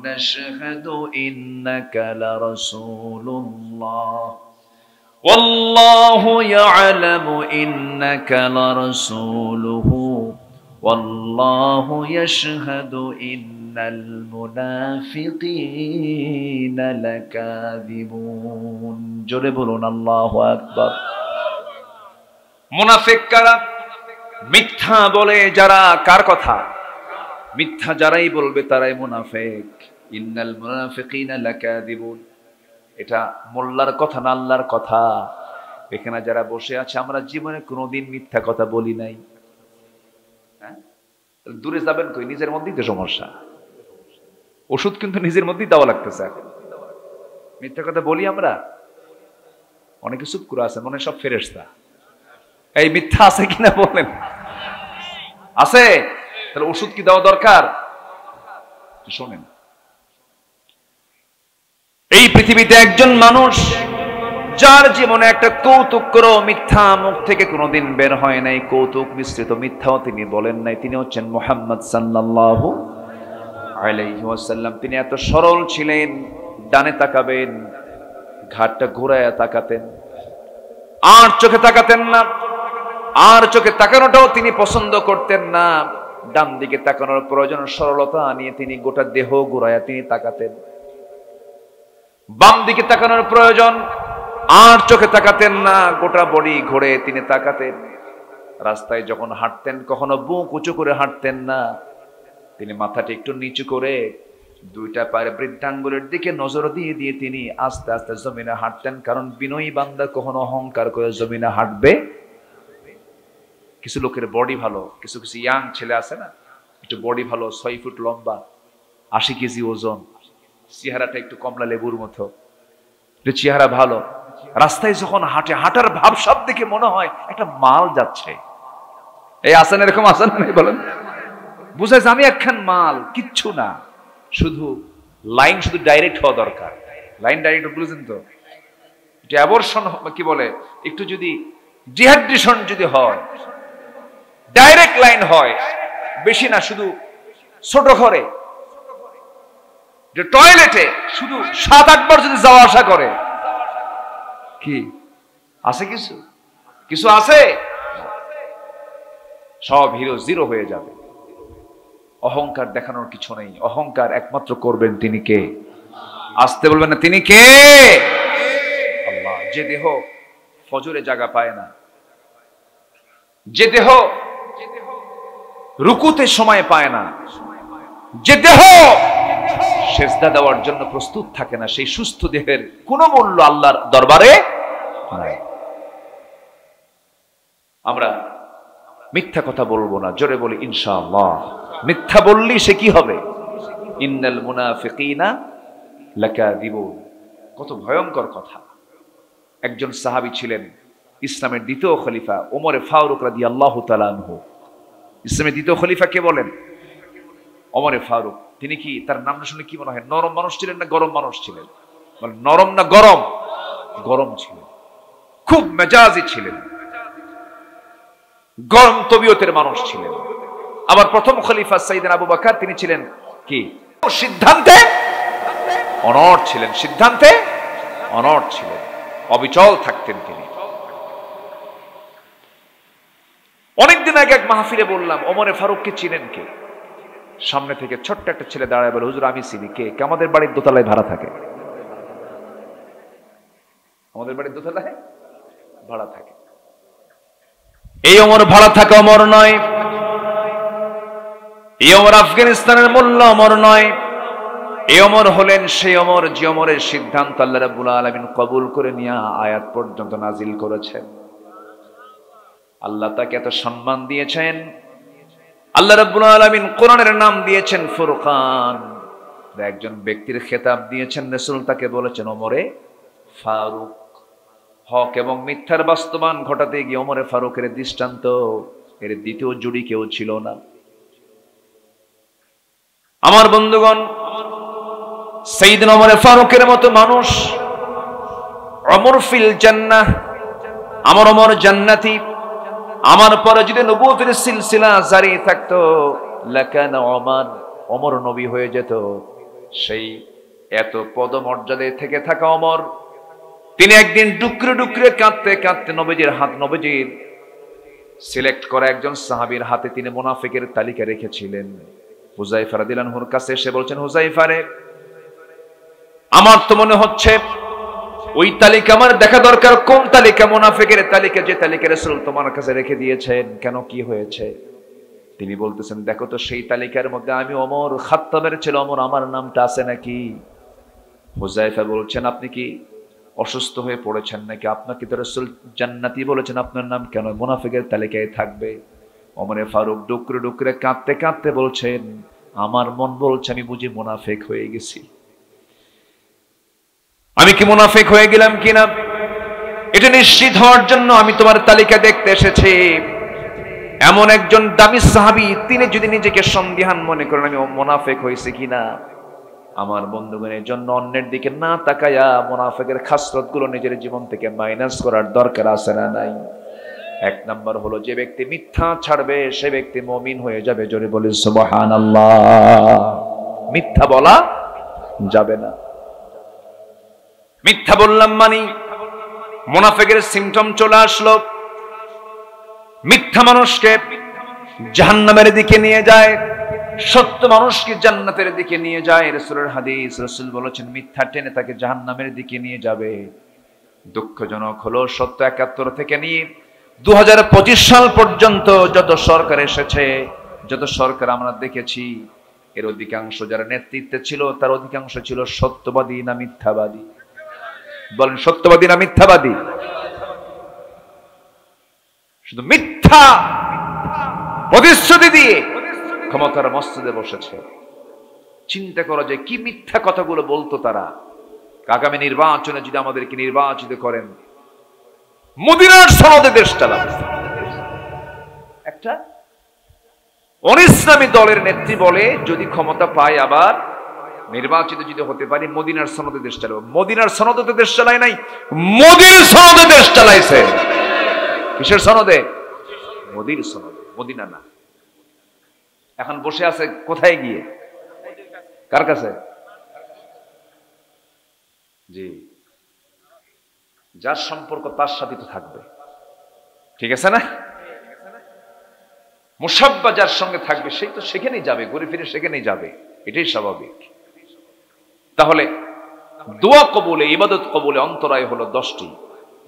নাশহাদু ইন্নাকা লারাসূলুল্লাহ ওয়াল্লাহু ইয়া'লামু ইন্নাকা লারাসূলুহু ওয়াল্লাহু ইয়াশহাদু ইন্নাল মুনাফিকিনা লাকাযিবুন। জোরে বলুন আল্লাহু আকবার। মুনাফিক কারা? মিথ্যা বলে যারা। কার কথা? মিথ্যা যারাই বলবে তারাই মুনাফিক। ইন্নাল মুনাফিকিনা লাকাযিবুন। এটা মোল্লার কথা না, আল্লাহর কথা। এখানে যারা বসে আছে আমরা জীবনে কোনোদিন মিথ্যা কথা বলি নাই। হ্যাঁ, দূরে যাবেন কই? নিজের মধ্যেই তো সমস্যা। ওষুধ কিন্তু নিজের মধ্যেই দেওয়া লাগতেছে। মিথ্যা কথা বলি আমরা? অনেকে চুপ করে আছে, মনে সব ফেরেশতা। এই মিথ্যা আছে কিনা বলেন? আছে? তাহলে ওষুধ কি দেওয়া দরকার? শোনেন, এই পৃথিবীতে একজন মানুষ যার জীবনে একটা কৌতুক করো মিথ্যা মুখ থেকে কোনোদিন বের হয় নাই, কৌতুক মিশ্রিত মিথ্যাও তিনি বলেন নাই, তিনি হচ্ছেন মুহাম্মদ সাল্লাল্লাহু আলাইহি ওয়াসাল্লাম। তিনি এত সরল ছিলেন, ডানে তাকাবেন ঘাটটা ঘুরায়া তাকাতেন, আর চোখে তাকাতেন না। আর চোখে তাকানোটাও তিনি পছন্দ করতেন না। ডান দিকে তাকানোর প্রয়োজন, সরলতা নিয়ে তিনি গোটা দেহ ঘুরায়া তিনি তাকাতেন। বাম দিকে তাকানোর প্রয়োজন, আর চোখে তাকাতেন না, গোটা বডি ঘুরে তিনি তাকাতেন। রাস্তায় যখন হাঁটতেন কখনো বুক উঁচু করে হাঁটতেন না, তিনি মাথাটা একটু নিচু করে দুইটা পায়ের বৃদ্ধাঙ্গুলের দিকে নজর দিয়ে দিয়ে তিনি আস্তে আস্তে জমিনে হাঁটতেন। কারণ বিনয়ী বান্দা কখনো অহংকার করে জমিনে হাঁটবে। কিছু লোকের বডি ভালো, কিছু কিছু ইয়াং ছেলে আছে না, একটু বডি ভালো, 6 ফুট লম্বা, 80 কেজি ওজন, চেহারাটা একটু কমলা লেবুর মতো, চেহারা ভালো, রাস্তায় যখন হাঁটে হাঁটার ভাব সব দেখে মনে হয় একটা মাল যাচ্ছে। এই আসেন, এরকম আসেন নাই বলেন? বুঝাইছে আমি একখান মাল, কিচ্ছু না, শুধু লাইন শুধু ডাইরেক্ট হওয়া দরকার। লাইন ডাইরেক্ট বুঝলেন তো? এটা অ্যাবর্শন কি বলে, একটু যদি ডিহাইড্রেশন যদি হয়, ডাইরেক্ট লাইন হয়, বেশি না, শুধু ছোট ঘরে যে টয়লেটে শুধু 7-8 বার যদি যাওয়া আসা করে, কি আছে? কিছু কিছু আছে, সব হিরো জিরো হয়ে যাবে। অহংকার দেখানোর কিছু নেই। অহংকার একমাত্র করবেন তিনি কে? আসতে বলবেন না, তিনি কে? আল্লাহ। যে দেহ ফজরে জায়গা পায় না, যে দেহ রুকুতে সময় পায় না, যে দেহ সেজদা দেওয়ার জন্য প্রস্তুত থাকে না, সেই সুস্থ দেহের কোনো মূল্য আল্লাহর দরবারে নাই। আমরা মিথ্যা কথা বলবো না, জোরে বলি ইনশাআল্লাহ। মিথ্যা বললি সে কি হবে? ইন্নাল মুনাফিকিনা লাকাযিবুন। কত ভয়ঙ্কর কথা। একজন সাহাবী ছিলেন, ইসলামের দ্বিতীয় খলিফা ওমর ফারুক রাদিয়াল্লাহু তাআলা আনহু। ইসলামের দ্বিতীয় খলিফা কে বলেন? ওমর ফারুক। তিনি কি, তার নাম শুনে কি মনে হয়, নরম মানুষ ছিলেন না গরম মানুষ ছিলেন? নরম না গরম? গরম ছিলেন। খুব মেজাজি ছিলেন, গরম তবিয়তের মানুষ ছিলেন। আবার প্রথম খলিফা সাইয়েদনা আবু বকর, তিনি ছিলেন কি, সিদ্ধান্তে অনড় ছিলেন, সিদ্ধান্তে অনড় ছিলেন, অবিচল থাকতেন তিনি। অনেকদিন আগে এক মাহফিলে বললাম, ওমরে ফারুককে চিনেন কে? সামনে থেকে ছোট্ট একটা ছেলে দাঁড়ায় বলে, হুজুর আমি চিনি। কে? আমাদের বাড়ির দোতলায় ভাড়া থাকে। আমাদের বাড়ির দোতলায় ভাড়া থাকে। এই ওমর ভাড়া থাকা ওমর নয়, এই ওমর আফগানিস্তানের মোল্লা ওমর নয়। এই ওমর হলেন সেই ওমর যে ওমরের সিদ্ধান্ত আল্লাহ রাব্বুল আলামিন কবুল করে নিয়ে আয়াত পর্যন্ত নাজিল করেছেন। আল্লাহ তাকে এত সম্মান দিয়েছেন, আল্লাহ রাব্বুল আলামিন কোরআনের নাম দিয়েছেন ফুরকান। একজন ব্যক্তির খেতাব দিয়েছেন, রাসূল তাকে বলেছেন ওমরে ফারুক। হক এবং মিথ্যার বাস্তবায়ন ঘটাতে গিয়ে ওমরে ফারুকের দৃষ্টান্ত, এর দ্বিতীয় জুড়ি কেউ ছিল না। আমার বন্ধুগণ, সাইয়েদনা ওমরে ফারুকের মতো মানুষ, ওমর ফিল জান্নাহ, আমার ওমর জান্নাতি। আমার পরে যদি নবুয়তের সিলসিলা জারি থাকতো, লাকানা ওমর, ওমর নবী হয়ে যেত। সেই এত পদমর্যাদায় থেকে থাকা ওমর, তিনি একদিন ডুকরে ডুকরে কাঁদতে কাঁদতে নবীজির হাত, নবীজির সিলেক্ট করা একজন সাহাবীর হাতে তিনি মুনাফিকের তালিকা রেখেছিলেন। হুযায়ফা রাদিয়াল্লাহু আনহুর কাছে এসে বলছেন, হুযায়ফা রে, আমার তো মনে হচ্ছে ওই তালিকা আমার দেখা দরকার। কোন তালিকা? মুনাফিকের তালিকা, যে তালিকা রাসূল তোমার কাছে রেখে দিয়েছেন। কেন, কি হয়েছে? তিনি বলতেছেন, দেখো তো সেই তালিকার মধ্যে আমি ওমর খাত্তাবের ছেলে ওমর, আমার নামটা আছে নাকি? হুযায়ফা বলছেন, আপনি কি অসুস্থ হয়ে পড়েছেন নাকি? আপনাকে তো রাসূল জান্নাতি বলেছেন, আপনার নাম কেন মুনাফিকের তালিকায় থাকবে? ওমরে ফারুক ডুকরে ডুকরে কাঁদতে কাঁদতে বলছেন, আমার মন বলছে আমি বুঝি মুনাফিক হয়ে গেছি। আমি কি মুনাফিক হয়ে গেলাম কিনা এটা নিশ্চিত হওয়ার জন্য আমি তোমার তালিকা দেখতে এসেছি। এমন একজন দামি সাহাবী, তিনি যদি নিজেকে সন্দিহান মনে করেন আমি মুনাফিক হয়েছি কিনা, আমার বন্ধুগণের জন্য অন্যের দিকে না তাকায়া মুনাফিকের খাসলতগুলো নিজের জীবন থেকে মাইনাস করার দরকার আছে না নাই? এক নাম্বার হলো, যে ব্যক্তি মিথ্যা ছাড়বে সে ব্যক্তি মুমিন হয়ে যাবে। জোরে বলি সুবহানাল্লাহ। মিথ্যা বলা যাবে না। মিথ্যা বললাম মানে মুনাফিকের সিমটম চলে আসলো। মিথ্যা মানুষকে জাহান্নামের দিকে নিয়ে যায়, সত্য মানুষকে জান্নাতের দিকে নিয়ে যায়। রাসূলের হাদিস, রাসূল বলেছেন মিথ্যা টেনে তাকে জাহান্নামের দিকে নিয়ে যাবে। দুঃখজনক হলো, সত্য ৭১ থেকে নিয়ে ২০২৫ সাল পর্যন্ত যত সরকার এসেছে, যত সরকার আমরা দেখেছি, এর অধিকাংশ যারা নেতৃত্বে ছিল তার অধিকাংশ ছিল সত্যবাদী না মিথ্যাবাদী? বলেন, সত্যবাদী না মিথ্যাবাদী? শুধু মিথ্যা প্রতিশ্রুতি দিয়ে ক্ষমতার মসনদে বসেছে। চিন্তা করা যায় কি মিথ্যা কথাগুলো বলতো তারা। আগামী নির্বাচনে যদি আমাদেরকে নির্বাচিত করেন, মদিনার সনদে দেশ চালাবে। একটা অনিসলামী দলের নেত্রী বলে, যদি ক্ষমতা পায় আবার নির্বাচিত যদি হতে পারি মদিনার সনদে দেশ চালাবো। মদিনার সনদে দেশ চালায় নাই, মোদির সনদে দেশ চালাইছে। কিসের সনদে? মোদির সনদে, মদিনা না। এখন বসে আছে কোথায় গিয়ে? কার কাছে? জি, যার সম্পর্ক তার সাথে তো থাকবে, ঠিক আছে না? মুসাব্বা যার সঙ্গে থাকবে সেই তো সেখানেই যাবে, ঘুরে ফিরে সেখানেই যাবে, এটাই স্বাভাবিক। তাহলে দোয়া কবুলে, ইবাদত কবুলে অন্তরায় হলো 10টি,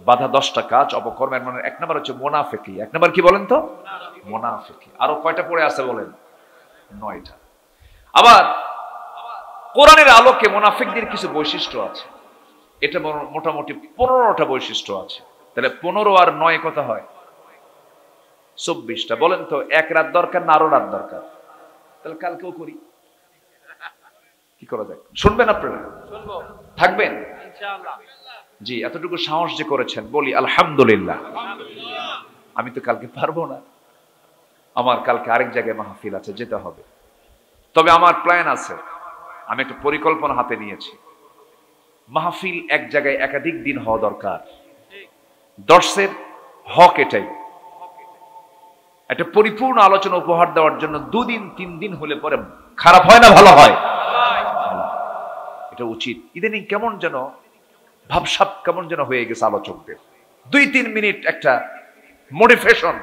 বাধা 10টা কাজ অপকর্মের। মানে 1 নম্বর হচ্ছে মুনাফিকি। 1 নম্বর কি বলেন তো? মুনাফিকি। আরো কয়টা পড়ে আছে বলেন? 9টা। আবার কোরআনের আলোকে মুনাফিকদের কিছু বৈশিষ্ট্য আছে। এটা মোটামুটি 15টা বৈশিষ্ট্য আছে। তাহলে 15 আর 9 কত হয়? 24টা। বলেন তো, 1 রাত দরকার না আরো রাত দরকার? তাহলে কালকেও করি, কি করা যায়? শুনবেন আপনারা? থাকবেন ইনশাআল্লাহ। জি, এতটুকু সাহস যে করেছেন, বলি আলহামদুলিল্লাহ। আমি তো কালকে পারবো না, আমার কালকে আরেক জায়গায় মাহফিল আছে, যেতে হবে। তবে আমার প্ল্যান আছে, আমি একটা পরিকল্পনা হাতে নিয়েছি। মাহফিল এক জায়গায় একাধিক দিন হওয়া দরকার। দর্শের হক এটাই। একটা পরিপূর্ণ আলোচনা উপহার দেওয়ার জন্য 2 দিন 3 দিন হলে পরে খারাপ হয় না ভালো হয়? এটা উচিত। ইদানিং কেমন যেন ভাবসাব কেমন যেন হয়ে গেছে আলোচকদের। 2-3 মিনিট একটা মোটিভেশন,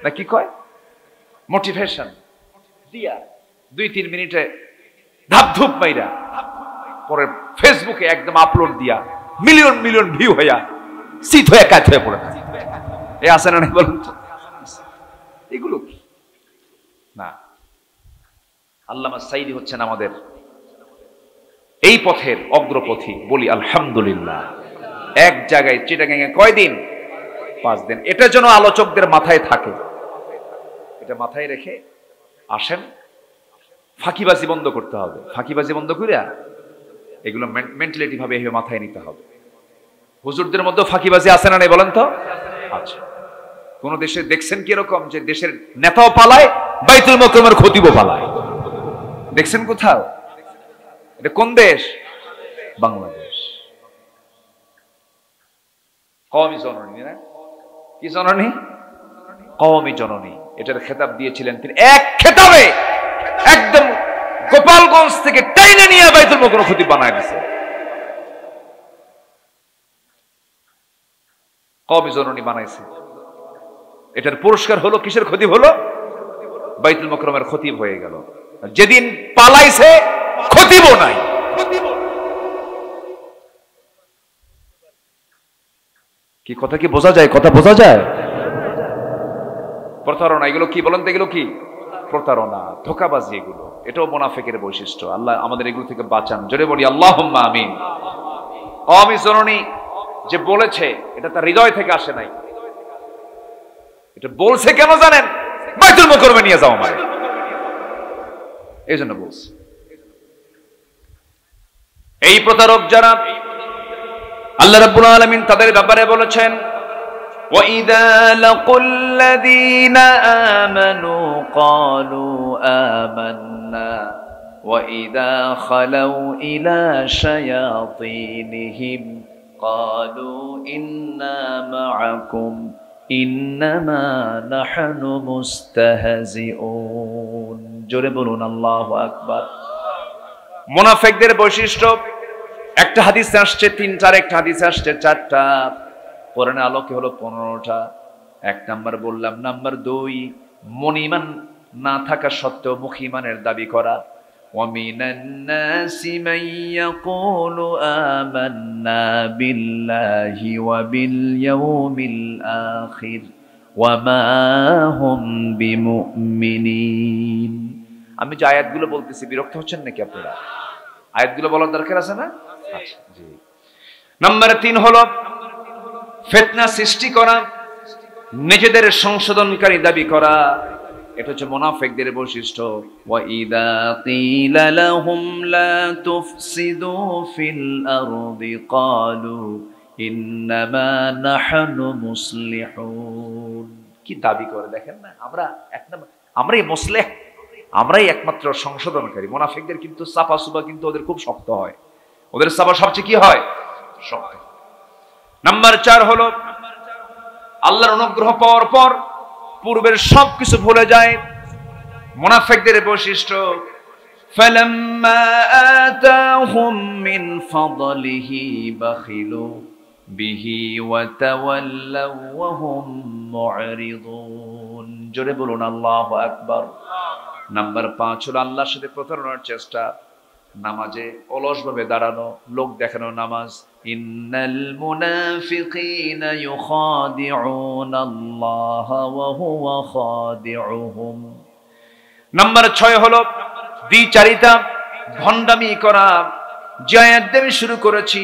না কি কয়, মোটিভেশন দিয়া 2-3 মিনিটে ধাপধুপ মাইরা পরে ফেসবুকে একদম আপলোড দিয়া মিলিয়ন মিলিয়ন ভিউ হইয়া শীত হয়ে কাজ হয়ে পড়ে। এ আছে না বলুন তো? এগুলো কি না? আল্লামা সাইদি হচ্ছেন আমাদের এই পথের অগ্রপথী। বলি আলহামদুলিল্লাহ। এক জায়গায় চিটাগাঙে কয়দিন? 5 দিন। এটা যেন আলোচকদের মাথায় থাকে, এটা মাথায় রেখে আসেন। ফাঁকিবাজি বন্ধ করতে হবে। ফাঁকিবাজি বন্ধ করিয়া এগুলো মেন্টালিটি ভাবে এভাবে মাথায় নিতে হবে। হুজুরদের মধ্যে ফাঁকিবাজি আছে না নাই বলেন তো? আচ্ছা। কোন দেশে দেখছেন কি এরকম যে দেশের নেতাও পালায়, বাইতুল মুকাররমের খতিবও পালায়? দেখছেন কোথাও? এটা কোন দেশ? বাংলাদেশ। কওমি জননী না? কি জননী? কওমি জননী। এটার খেতাব দিয়েছিলেন তিনি এক খেতাবে, একদম গোপালগঞ্জ থেকে টাইনে নিয়ে বাইতুল মুকাররম খতিব বানায় দিয়েছে। কওমি জননী বানাইছে। এটার পুরস্কার হলো কিসের খতিব হলো? বাইতুল মুকাররমের খতিব হয়ে গেল। যেদিন পালাইছে খতিবও নাই। কি কথা কি বোঝা যায়? কথা বোঝা যায়? প্রতারণা। এগুলো কি বলেন তো? এগুলো কি প্রতারণা, ধোঁকাবাজি, এগুলো এটাও মুনাফিকের বৈশিষ্ট্য। আল্লাহ আমাদের এগুলো থেকে বাঁচান। জোরে বলি আল্লাহুম্মা আমিন। কওমি জননী যে বলেছে এটা তার হৃদয় থেকে আসে নাই, এটা বলছে কেন জানেন? বাইতুল মুকাররমে নিয়ে যাও আমারে, এই জন্য বলছে। এই প্রতারক যারা, আল্লাহ রাব্বুল আলামিন তাদের ব্যাপারে বলেছেন, وَإِذَا لَقُوا الَّذِينَ آمَنُوا قَالُوا آمَنَّا وَإِذَا خَلَوْا إِلَى شَيَاطِينِهِمْ قَالُوا إِنَّا مَعَكُمْ إِنَّمَا نَحْنُ مُسْتَهْزِئُونَ। জোরে বলুন আল্লাহু আকবার। মুনাফিকদের বৈশিষ্ট্য, একটা হাদিসে আসছে 3টা, একটা হাদিসে আসছে 4টা, কোরআনে আলোকে হলো 15টা। 1 নাম্বার বললাম। নাম্বার 2, মনিমান না থাকা সত্ত্বেও মুখিমানের দাবি করা। ওয়ামিনান নাসি মান ইয়াকুলু আমান্না বিল্লাহি ওয়া বিল ইয়াউমিল আখির ওয়া মা হুম বিমুমিনিন। আমি যে আয়াতগুলো বলতেছি বিরক্ত হচ্ছেন নাকি আপনারা? আয়াতগুলো বলার দরকার আছে না? আচ্ছা, জি। নাম্বার 3 হলো ফিতনা সৃষ্টি করা, নিজেদের সংশোধনকারী দাবি করা। এটা হচ্ছে মুনাফিকদের বৈশিষ্ট্য। ওয়া ইযা কিলা লাহুম লা তুফসিদু ফিল আরদি ক্বালু ইন্নামা নাহনু মুসলিহুন। কি দাবি করে দেখেন না? আমরাই মুসলিহ, আমরাই একমাত্র সংশোধনকারী। মুনাফিকদের কিন্তু চাপা সুবা কিন্তু ওদের খুব শক্ত হয়, ওদের চাপা সবচেয়ে কি হয়? শক্ত। নাম্বার 4 হলো আল্লাহর অনুগ্রহ পাওয়ার পর পূর্বের সবকিছু ভুলে যায়। মুনাফিকদের বৈশিষ্ট্য, ফালাম্মা আতাহুম মিন ফাদলিহি বাখিলু বিহি ওয়া তাওয়াল্লাউ ওয়া হুম মু'রিদুন। জোরে বলুন আল্লাহু আকবার। নাম্বার 5 হলো আল্লাহর সাথে প্রতারণার চেষ্টা, নামাজে অলসভাবে দাঁড়ানো, লোক দেখানো নামাজ। ইন্নাল মুনাফিকিনা ইউখাদিউনাল্লাহা ওয়া হুয়া খাদিউহুম। নাম্বার 6 হলো দ্বিচারিতা, ভণ্ডামি করা। যে আয়াত দিয়ে শুরু করেছি,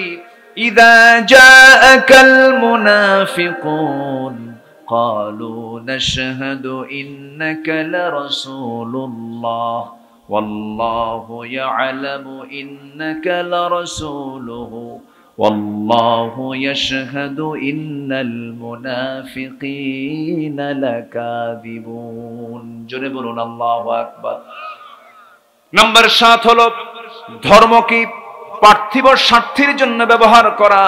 ইযা জাআকাল মুনাফিকুন ক্বালু নাশহাদু ইন্নাকা লারাসূলুল্লাহ ওয়াল্লাহু ইয়ালামু ইন্নাকা লারাসূলুহু ওয়াল্লাহু ইয়াশহাদু ইন্নাল মুনাফিকিনা লাকাযিবুন। জোরে বলুন আল্লাহু আকবার। নাম্বার 7 হলো ধর্মকে পার্থিব স্বার্থের জন্য ব্যবহার করা,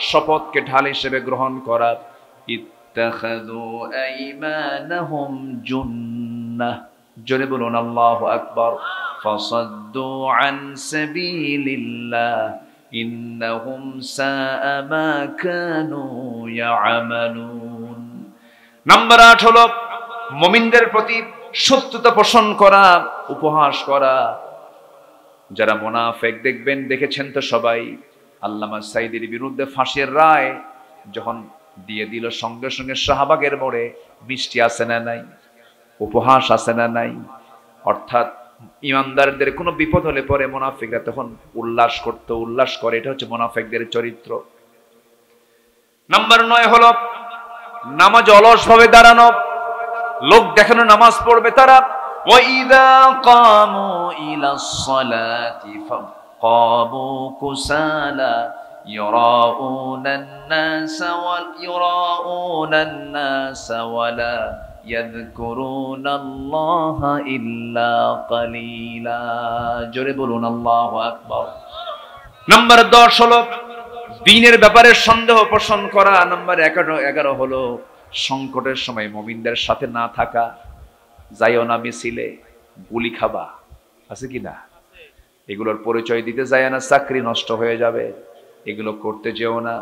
শপথকে ঢাল হিসেবে গ্রহণ করা। ইত্তাখাযু আইমানাহুম জুন্নাহ। জোরে বলুন আল্লাহু আকবার। ফাসাদ্দু আন সাবিলিল্লাহ ইন্নাহুম সাআ মা কানু ইয়ামালুন। নাম্বার 8 হলো মুমিনদের প্রতি শত্রুতা পোষণ করা, উপহাস করা। যারা মুনাফিক দেখবেন, দেখেছেন তো সবাই, আল্লামা সাইদির বিরুদ্ধে ফাঁসির রায় যখন দিয়ে দিল, সঙ্গে সঙ্গে শাহবাগের মোড়ে মিষ্টি আছে না নাই, উপহাস আছে না নাই। অর্থাৎ ইমানদারদের কোনো বিপদ হলে পরে মুনাফিকরা তখন উল্লাস করে। এটা হচ্ছে মুনাফিকদের চরিত্র। নাম্বার 9 হলো নামাজ অলসভাবে দাঁড়ানো, লোক দেখানো নামাজ পড়বে তারা। وَإِذَا قَامُوا إِلَى الصَّلَاةِ قَامُوا كُسَالَى يُرَاءُونَ النَّاسَ وَلَا يَذْكُرُونَ اللَّهَ إِلَّا قَلِيلًا। জোরে বলুন আল্লাহু আকবার। নাম্বার 10 হলো দ্বীনের ব্যাপারে সন্দেহ পোষণ করা। নাম্বার 11 হলো সংকটের সময় মুমিনদের সাথে না থাকা। যাইও না মিছিলে, গুলি খাবা, আছে কি না? এগুলোর পরিচয় দিতে যায় না, চাকরি নষ্ট হয়ে যাবে। এগুলো করতে যেও না,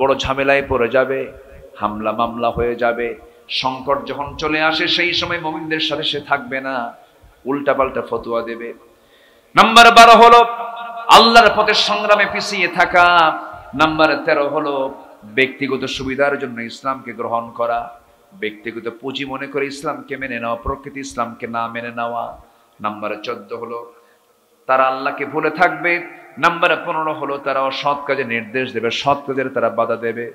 বড় ঝামেলায় পড়ে যাবে, হামলা মামলা হয়ে যাবে। সংকট যখন চলে আসে সেই সময় মুমিনদের সাথে সে থাকবে না, উল্টাপাল্টা ফতোয়া দেবে। নাম্বার 12 হলো আল্লাহর পথে সংগ্রামে পিছিয়ে থাকা। নাম্বার 13 হলো ব্যক্তিগত সুবিধার জন্য ইসলামকে গ্রহণ করা। ব্যক্তিগত পুঁজি মনে করে ইসলামকে মেনে নেওয়া, প্রকৃতি ইসলামকে না মেনে নেওয়া। নাম্বার 14 হলো তারা আল্লাহকে ভুলে থাকবে। নাম্বার 15 হলো তারা অসৎ কাজে নির্দেশ দেবে, সৎ কাজের তারা বাধা দেবে।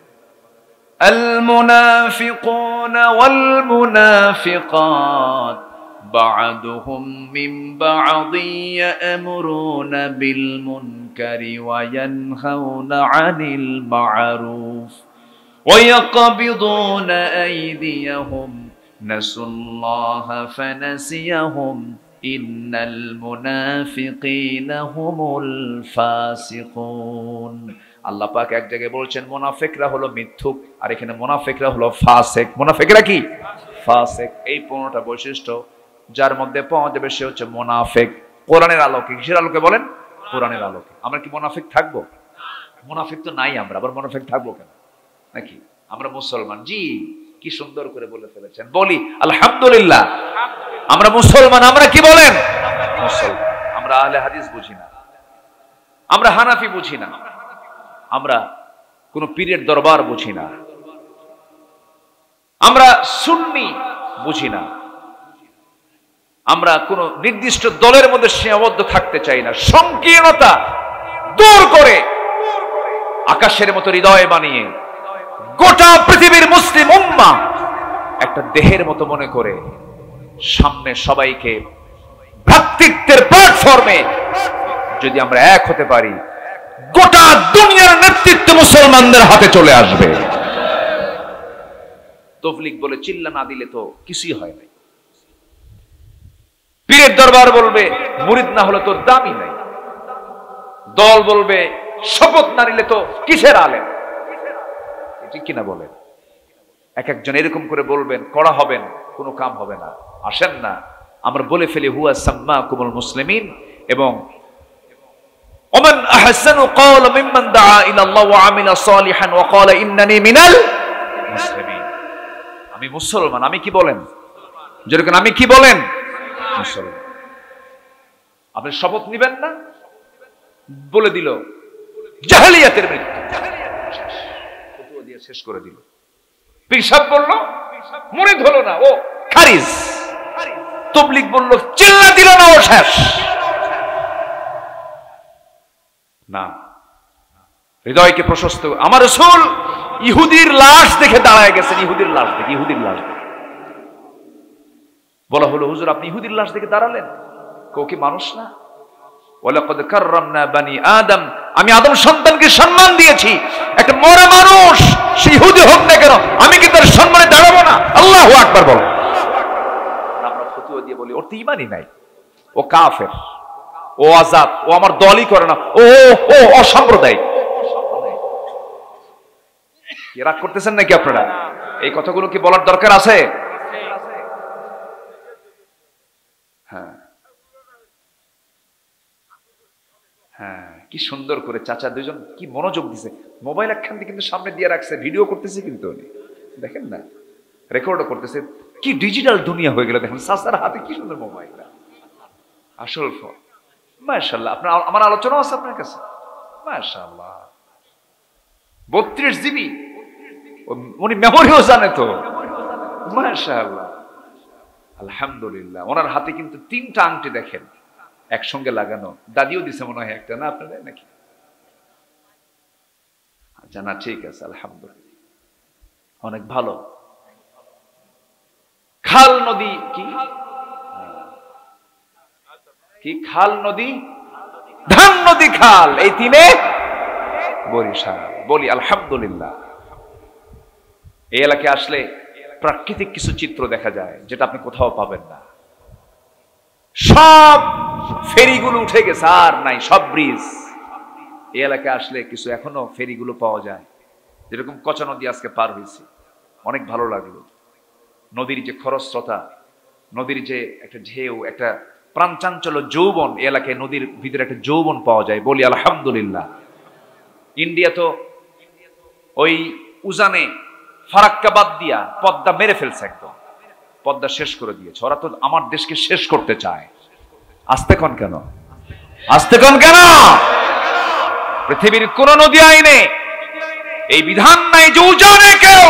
আল মুনাফিকুনা ওয়াল মুনাফিকাত বা'দুহুম মিন বা'দি ইয়া'মুরুনা বিল মুনকারি ওয়া ইয়ানহাউনা আনিল মা'রুফ ওয়া ইয়াকবিদুনা আইদিয়াহুম নাসুল্লাহা ফানাসিয়াহুম ইন্নাল মুনাফিকিনা হুমুল ফাসিকুন। আল্লাহ পাক এক জায়গায় বলছেন মুনাফিকরা হলো মিথ্যুক, আর এখানে মুনাফিকরা হলো ফাসিক। মুনাফিকরা কি? ফাসিক। এই 15টা বৈশিষ্ট্য যার মধ্যে পাওয়া যাবে সে হচ্ছে মুনাফিক। কোরআনের আলোকে, কিসের আলোকে বলেন? কোরআনের আলোকে। আমরা কি মুনাফিক থাকবো? মুনাফিক তো নাই, আমরা আবার মুনাফিক থাকবো কেন? নাকি আমরা মুসলমান? জি, কি সুন্দর করে বলে ফেলেছেন। বলি আলহামদুলিল্লাহ, আমরা মুসলমান। আমরা কি বলেন? মুসলমান। আমরা আহলে হাদিস বুঝি না, আমরা হানাফি বুঝি না, আমরা কোন পীরের দরবার বুঝি না, আমরা সুন্নি বুঝি না, আমরা কোন নির্দিষ্ট দলের মধ্যে সীমাবদ্ধ থাকতে চাই না। সংকীর্ণতা দূর করে আকাশের মতো হৃদয় বানিয়ে গোটা পৃথিবীর মুসলিম উম্মাহ একটা দেহের মতো মনে করে সামনে সবাইকে ভ্রাতৃত্বের প্ল্যাটফর্মে যদি আমরা এক হতে পারি, গোটা দুনিয়ার নেতৃত্ব মুসলমানদের হাতে চলে আসবে। তবলিগ বলে চিল্লা না দিলে তো কিছুই হয় নাই। পীরের দরবার বলবে মুরিদ না হলে তোর দামই নাই। দল বলবে শপথ না নিলে তো কিসের আলেম। ঠিক কিনা বলেন? এক একজন এরকম করে বলবেন, কড়া হবেন, কোনো কাম হবে না। আসেন না আমরা বলে ফেলি হুয়া সাম্মাকুমুল মুসলিমিন, এবং ওমান আহসানু ক্বাওলা মিম্মান দাআ ইলাল্লাহ ওয়া আমিলা সালিহান ওয়া ক্বালা ইন্নানি মিনাল মুসলিমিন। আমি মুসলমান। আমি কি বলেন? যেরকম আমি কি বলেন? মুসলমান। আপনি শপথ নিবেন না, বলে দিল জাহেলিয়াতের মৃত্যু, ফতোয়া দিয়ে শেষ করে দিল। পীর সাহেব বলল মুরিদ হলো না, ও খারিজ। তবলিগ বলল চিল্লা দিল না, ও শেষ। না, হৃদয়কে প্রশস্ত। আমার রাসূল ইহুদির লাশ দেখে দাঁড়ায় গেছেন। ইহুদির লাশ দেখে, ইহুদির লাশ দেখে বলা হলো হুজুর আপনি ইহুদির লাশ দেখে দাঁড়ালেন? কেউ কি মানুষ না? ওয়ালাকাদ কাররামনা বানি আদম, আমি আদম সন্তানকে সম্মান দিয়েছি। একটা মরা মানুষ সে ইহুদি হোক না কেন, আমি কি তার সম্মানে দাঁড়াবো না? আল্লাহু আকবার বলো। আমরা ফতোয়া দিয়ে বলি ওর তো ঈমানই নাই, ও কাফের, ও আজাদ, ও আমার দলই করে না, ও ও অসাম্প্রদায়িক। কি রাগ করতেছেন নাকি আপনারা? এই কথাগুলো কি বলার দরকার আছে? হ্যাঁ হ্যাঁ, কি সুন্দর করে চাচা দুজন কি মনোযোগ দিছে। মোবাইল একখান দিয়ে কিন্তু সামনে দিয়ে রাখছে, ভিডিও করতেছে, কিন্তু দেখেন না, রেকর্ডও করতেছে। কি ডিজিটাল দুনিয়া হয়ে গেল দেখেন। চাচার হাতে কি সুন্দর মোবাইল, আসল ফোন। মাশাআল্লাহ। আপনার আমার আলোচনা আছে আপনার কাছে? মাশাআল্লাহ। 32 GB উনি মেমোরিও জানে তো। মাশাআল্লাহ, আলহামদুলিল্লাহ। ওনার হাতে কিন্তু 3টা আংটি দেখেন একসঙ্গে লাগানো। দাদিও দিছে মনে হয় একটা, না আপনাদের নাকি? আচ্ছা, না ঠিক আছে, আলহামদুলিল্লাহ, অনেক ভালো। খাল নদী কি কি খাল নদী, ধান নদী, খাল, এই তিনে বরিশাল। বলি আলহামদুলিল্লাহ। এই এলাকায় আসলে প্রাকৃতিক কিছু চিত্র দেখা যায় যেটা আপনি কোথাও পাবেন না। সব ফেরিগুলো উঠে গেছে, আর নাই, সব ব্রিজ। এই এলাকায় আসলে কিছু এখনো ফেরিগুলো পাওয়া যায়। যেরকম কচা নদী আজকে পার হয়েছে, অনেক ভালো লাগলো। নদীর যে খরস্রোতা, নদীর যে একটা ঢেউ, একটা প্রাণচাঞ্চল্য, যৌবন, এই এলাকায় নদীর ভিতরে একটা যৌবন পাওয়া যায়। বলি আলহামদুলিল্লাহ। ইন্ডিয়া তো ওই উজানে ফারাক্কা বাদ দিয়া পদ্মা মেরে ফেলছে, একদম পদ্মা শেষ করে দিয়েছে। ওরা তো আমার দেশকে শেষ করতে চায়। আসতে কোন কেন? আসতে কোন কেন? পৃথিবীর কোন নদী আইনে এই বিধান নাই যে উজানে কেউ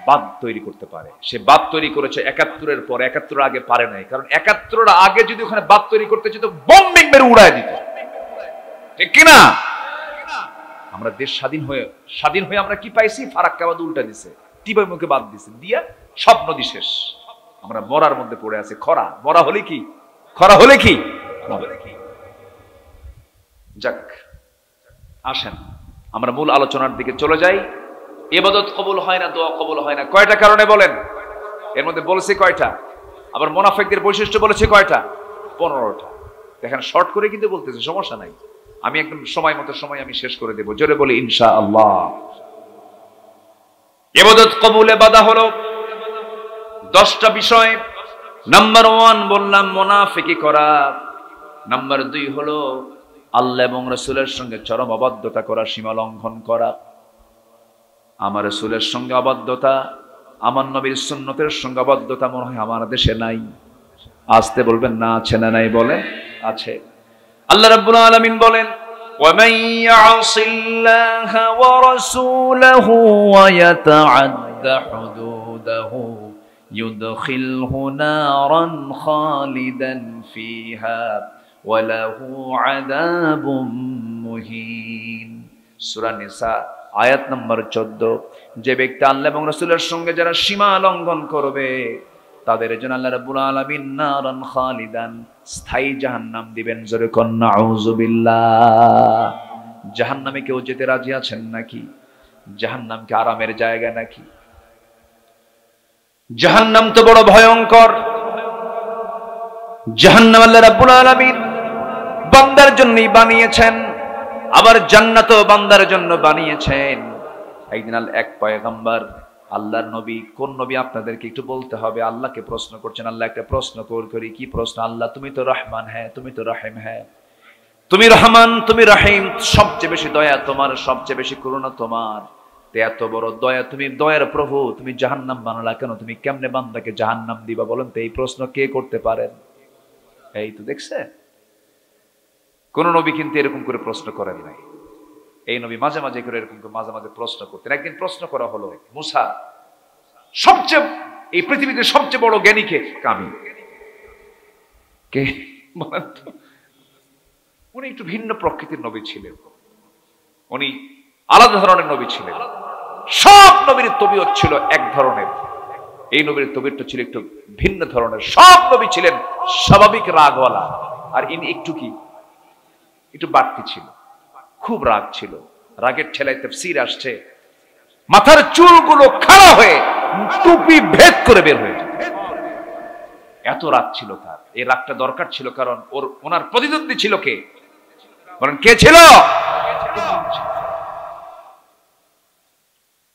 বাঁধ তৈরি করতে পারে। সে বাঁধ তৈরি করেছে ৭১-এর পর, ৭১-এর আগে পারে নাই। কারণ ৭১-এর আগে যদি ওখানে বাঁধ তৈরি করতে যেত, বম্বিং মেরে উড়ায় দিত, ঠিক কিনা? আমরা দেশ স্বাধীন হয়ে আমরা কি পাইছি? ফারাক্কা বাঁধ উল্টা দিছে, টিপাই মুখে বাঁধ দিছে, দিয়া সব নদী শেষ। আমরা মরার মধ্যে পড়ে আছি। খরা হলে কি? যাক, আসেন আমরা মূল আলোচনার দিকে চলে যাই। ইবাদত কবুল হয় না, দোয়া কবুল হয় না, কয়টা কারণে বলেন? এর মধ্যে বলেছে কয়টা? আবার মুনাফিকদের বৈশিষ্ট্য বলেছে কয়টা? 15টা। দেখেন, শর্ট করে কিন্তু বলতেছে, সমস্যা নাই। আমি একদম সময় আমি শেষ করে দেব। জোরে বলি ইনশাআল্লাহ। ইবাদত কবুলে বাধা হলো 10টা বিষয়। নাম্বার 1 বললাম মুনাফিকি করা। নাম্বার 2 হলো আল্লাহ এবং রাসূলের সঙ্গে চরম অবাধ্যতা করা, সীমা লঙ্ঘন করা। আমার রাসূলের সঙ্গে অবাধ্যতা, আমার নবীর সুন্নতের সঙ্গে অবাধ্যতা মনে হয় আমার দেশে নাই। আসতে বলবেন না, আছে না নাই? বলেন আছে। আল্লাহ রাব্বুল আলামিন বলেন, وَمَن يَعْصِ اللَّهَ وَرَسُولَهُ وَيَتَعَدَّ حُدُودَهُ يُدْخِلْهُ نَارًا خَالِدًا فِيهَا وَلَهُ عَذَابٌ مُهِينٌ। সূরা নিসা আয়াত নম্বর 14। যে ব্যক্তি আল্লাহ এবং রাসূলের সঙ্গে যারা সীমা লঙ্ঘন করবে, তাদের জন্য আল্লাহ রাব্বুল আলামিন নারান খালিদান, স্থায়ী জাহান্নাম দিবেন। জোরে কোন নাউযুবিল্লাহ। জাহান্নামে কেউ যেতে রাজি আছেন নাকি? জাহান্নাম কি আরামের জায়গা নাকি? জাহান্নাম তো বড় ভয়ঙ্কর। জাহান্নাম আল্লাহ রাব্বুল আলামিন বান্দার জন্যই বানিয়েছেন, আবার জান্নাতও বান্দার জন্য বানিয়েছেন। একদিন এক পয়গম্বর, আল্লাহর নবী, কোন নবী আপনাদেরকে একটু বলতে হবে, আল্লাহকে প্রশ্ন করছেন। আল্লাহ একটা প্রশ্ন করি, কি প্রশ্ন? আল্লাহ তুমি তো রহমান, হ্যাঁ তুমি তো রহিম, হ্যাঁ তুমি রহমান, তুমি রহিম, সবচেয়ে বেশি দয়া তোমার, সবচেয়ে বেশি করুণা তোমার। এত বড় দয়া, তুমি দয়ার প্রভু, তুমি জাহান্নাম বানালা কেন? তুমি কেমনে বান্দাকে জাহান্নাম দিবা বলেন তো? এই প্রশ্ন কে করতে পারেন? এই তো দেখছে, কোন নবী কিন্তু এরকম করে প্রশ্ন করেন নাই। এই নবী মাঝে মাঝে করে এরকম মাঝে মাঝে প্রশ্ন করতেন। একদিন প্রশ্ন করা হলো, মুসা সবচেয়ে, এই পৃথিবীতে সবচেয়ে বড় জ্ঞানী কে? আমি। কে বলেন তো? উনি একটু ভিন্ন প্রকৃতির নবী ছিলেন, উনি আলাদা ধরনের নবী ছিলেন। সব নবীর তবিয়ত ছিল এক ধরনের, এই নবীর তবিয়তটা ছিল একটু ভিন্ন ধরনের। সব নবী ছিলেন স্বাভাবিক রাগওয়ালা, আর ইনি একটু বাড়তি ছিল, খুব রাগ ছিল। রাগের ঠেলায় তাফসীর আসছে, মাথার চুলগুলো খাড়া হয়ে টুপি ভেদ করে বের হয়ে যেত, এত রাগ ছিল তার। এই রাগটা দরকার ছিল, কারণ ওনার প্রতিদ্বন্দ্বী ছিল কে? বলেন কে ছিল?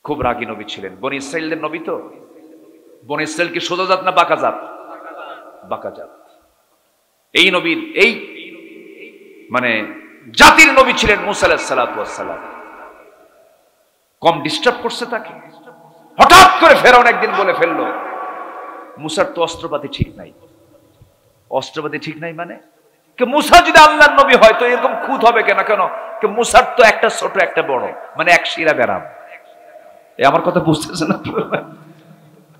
খুব রাগী নবী ছিলেন। বনি ইসরাইলদের নবী তো। বনি ইসরাইল কি সোজা জাত না বাঁকা জাত? বাঁকা জাত। এই নবীর এই মানে জাতির নবী ছিলেন মুসা আলাইহিস সালাতু ওয়াস সালাম। কম ডিস্টার্ব করছে তাকে। হঠাৎ করে ফেরাউন একদিন বলে ফেললো, মুসার তো অস্ত্রপাতি ঠিক নাই। অস্ত্রপাতি ঠিক নাই মানে? মুসা যদি আল্লাহর নবী হয় তো এরকম খুঁত হবে কেন? মুসার তো একটা ছোট একটা বড়, মানে এক শিরা বেরাম। আমার কথা বুঝতেছেন না?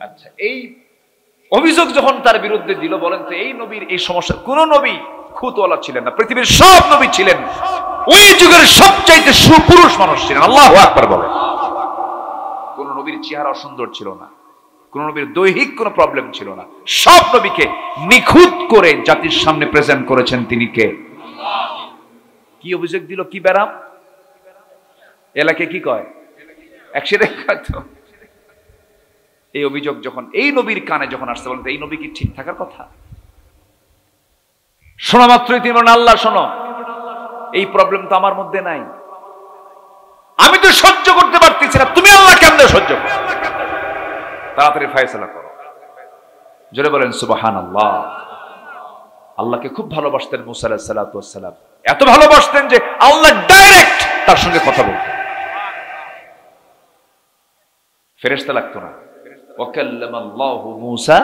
আচ্ছা, এই অভিযোগ যখন তার বিরুদ্ধে দিল, বলেন তো এই নবীর এই সমস্যা? কোন নবী খুঁতওয়ালা ছিলেন না, পৃথিবীর সব নবী ছিলেন ওই যুগের সবচাইতে সুপুরুষ মানুষ ছিলেন। আল্লাহু আকবার বলেন। কোন নবীর চেহারা অসুন্দর ছিল না, কোন নবীর দৈহিক কোনো প্রবলেম ছিল না। সব নবীকে নিখুঁত করে জাতির সামনে প্রেজেন্ট করেছেন তিনি কে? কি অভিযোগ দিল? কি ব্যারাম? এলাকে কি কয়? একসাথে কয় তো। এই অভিযোগ যখন এই নবীর কানে যখন আসছে, বলেন এই নবী কি ঠিক থাকার কথা? শোনা মাত্রই তিনি বলেন, আল্লাহ শোনো, এই প্রবলেম তো আমার মধ্যে নাই, আমি তো সহ্য করতে পারতেছি না, তুমি আল্লাহ কেমনে সহ্য করো? তাড়াতাড়ি ফয়সালা করো। জোরে বলেন সুবহানাল্লাহ। আল্লাহকে খুব ভালোবাসতেন মুসা আলাইহিস সালাতু ওয়াস সালাম। এত ভালোবাসতেন যে আল্লাহ ডাইরেক্ট তার সঙ্গে কথা বলতেন, ফেরেশতা লাগতো না। ওয়া কাল্লামাল্লাহু মুসা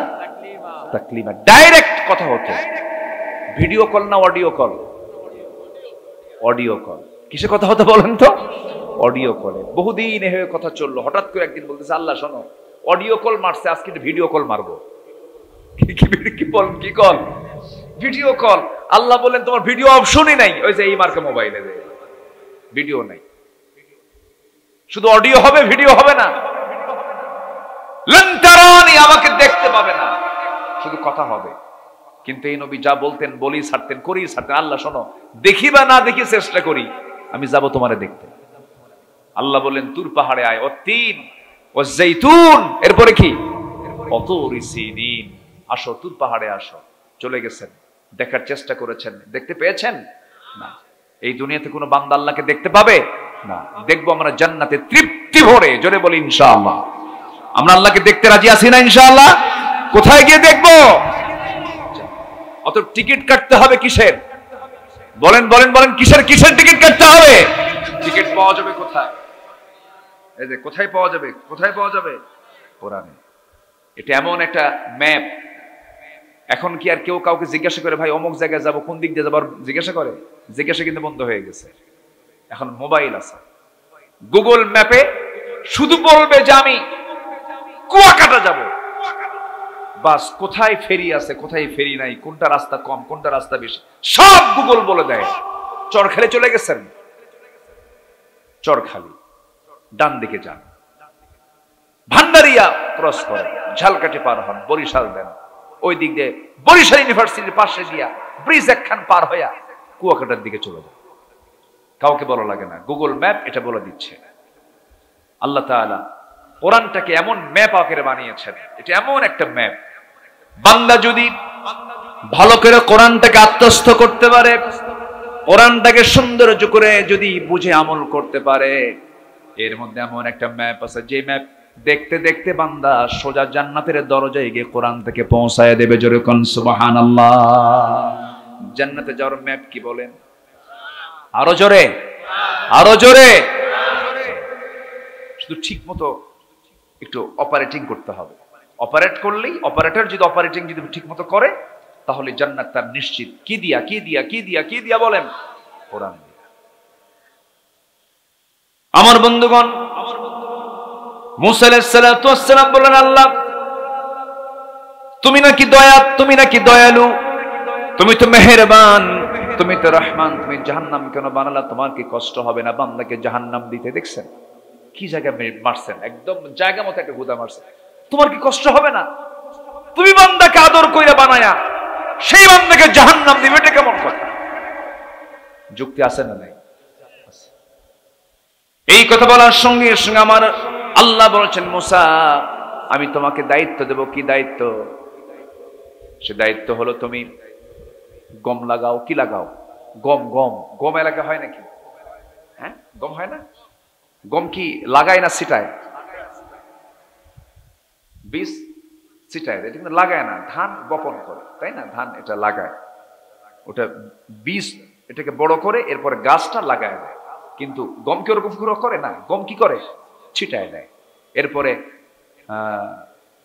তাকলিমা, ডাইরেক্ট কথা হতো। ভিডিও কল না অডিও কল? Audio call. কিসে কথা হতো বলেন তো? অডিও কলে। বহুদিন এভাবে কথা চললো। হঠাৎ করে একদিন বলতেছে, আল্লাহ শোনো, অডিও কল মারছে, আজকে ভিডিও কল মারবো। কি বলেন, কি কল? Video call. আল্লাহ বলেন তোমার ভিডিও অপশনই নাই। ওই যে এই মার্কা মোবাইলে ভিডিও নাই, শুধু অডিও হবে, ভিডিও হবে না। লান তারানি, আমাকে দেখতে পাবে না, শুধু কথা হবে। কিন্তু এই নবী যা বলতেন বলি ছাড়তেন, করি ছাড়তেন। আল্লাহ শোনো, দেখি বা না দেখি চেষ্টা করি, আমি যাব তোমারে দেখতে। আল্লাহ বলেন তুর পাহাড়ে আয়, অতীন ও জৈতুন, এরপরে কি অতুরি সিনিন, আসো তুর পাহাড়ে আসো। চলে গেছেন, দেখার চেষ্টা করেছেন, দেখতে পেয়েছেন না। এই দুনিয়াতে কোনো বান্দা আল্লাহকে দেখতে পাবে না। দেখবো আমরা জান্নাতে তৃপ্তি ভরে। জোরে বলি ইনশাআল্লাহ। আমরা আল্লাহকে দেখতে রাজি আছি না ইনশাআল্লাহ? কোথায় গিয়ে দেখবো? অত টিকিট কাটতে হবে কিসের? বলেন বলেন বলেন, কিসের কিসের টিকিট কাটতে হবে? টিকিট পাওয়া যাবে কোথায়? এই যে কোথায় পাওয়া যাবে, কোথায় পাওয়া যাবে? কোরআনে। এটা এমন একটা ম্যাপ, এখন কি আর কেউ কাউকে জিজ্ঞাসা করে ভাই অমুক জায়গায় যাবো, কোন দিক দিয়ে যাবো, জিজ্ঞাসা করে? জিজ্ঞাসা কিন্তু বন্ধ হয়ে গেছে। এখন মোবাইল আছে, গুগল ম্যাপে শুধু বলবে যে আমি কুয়াকাটা যাব, বাস কোথায় ফেরি আছে, কোথায় ফেরি নাই, কোনটা রাস্তা কম, কোনটা রাস্তা বেশি, সব গুগল বলে দেয়। চরখালি চলে গেছেন, চরখালি ডান দিকে যান, ভান্ডারিয়া ক্রস করেন, ঝালকাঠি পার হন, বরিশাল দেন, ওই দিক দিয়ে বরিশাল ইউনিভার্সিটির পাশে দিয়া ব্রিজ একখান পার হইয়া কুয়াকাটার দিকে চলে যান। কাউকে বলা লাগে না, গুগল ম্যাপ এটা বলে দিচ্ছে। আল্লাহ তাআলা কোরআনটাকে এমন ম্যাপ আকারে বানিয়েছেন, এটা এমন একটা ম্যাপ, বান্দা যদি ভালো করে কোরআনটাকে আত্মস্থ করতে পারে, কোরআনটাকে সৌন্দর্য করে যদি বুঝে আমল করতে পারে, এর মধ্যে এমন একটা ম্যাপ আছে, যে ম্যাপ দেখতে দেখতে বান্দা সোজা জান্নাতের দরজায় গিয়ে কোরআন থেকে পৌঁছায় দেবে। জোরে কোন সুবহানাল্লাহ। জান্নাতে যাওয়ার ম্যাপ কি বলেন? আরো জোরে, আরো জোরে। শুধু ঠিক মতো একটু অপারেটিং করতে হবে। অপারেট করলেই, অপারেটর যদি অপারেটিং যদি ঠিক মতো করে, তাহলে জান্নাত তার নিশ্চিত। কি দিয়া, কি দিয়া, কি দিয়া, কি দিয়া বলেন? কোরআন দিয়া। আমার বন্ধুগণ, মুসা আলাইহিস সালাতু ওয়াস সালাম বলেন, আল্লাহ তুমি নাকি দয়া, তুমি নাকি দয়ালু, তুমি তো মেহেরবান, তুমি তো রহমান, তুমি জাহান্নাম কেন বানালা? তোমার কি কষ্ট হবে না বান্দাকে জাহান্নাম দিতে? দেখছেন কি জায়গা মারছেন, একদম জায়গা মতো একটা হুদা মারছেন। তোমার কি কষ্ট হবে না? তুমি বান্দাকে আদর কইরা বানায়া সেই বান্দাকে জাহান্নাম দিবে, এটা কেমন কথা? যুক্তি আছে না নাই? এই কথা বলার সঙ্গে সঙ্গে আমার আল্লাহ বলছেন, মুসা আমি তোমাকে দায়িত্ব দেব। কি দায়িত্ব? সে দায়িত্ব হলো তুমি গম লাগাও। কি লাগাও? গম। গম, গম এলাকা হয় নাকি? হ্যাঁ, গম হয় না? গম কি লাগায় না ছিটায়? বীজ ছিটায়, এটা কিন্তু লাগায় না। ধান বপন করে, তাই না? ধান এটা লাগায়, ওটা বীজ এটাকে বড় করে এরপরে গাছটা লাগায় দেয়। কিন্তু গম কি ওরকম করে না? গম কি করে? ছিটায় দেয়। এরপরে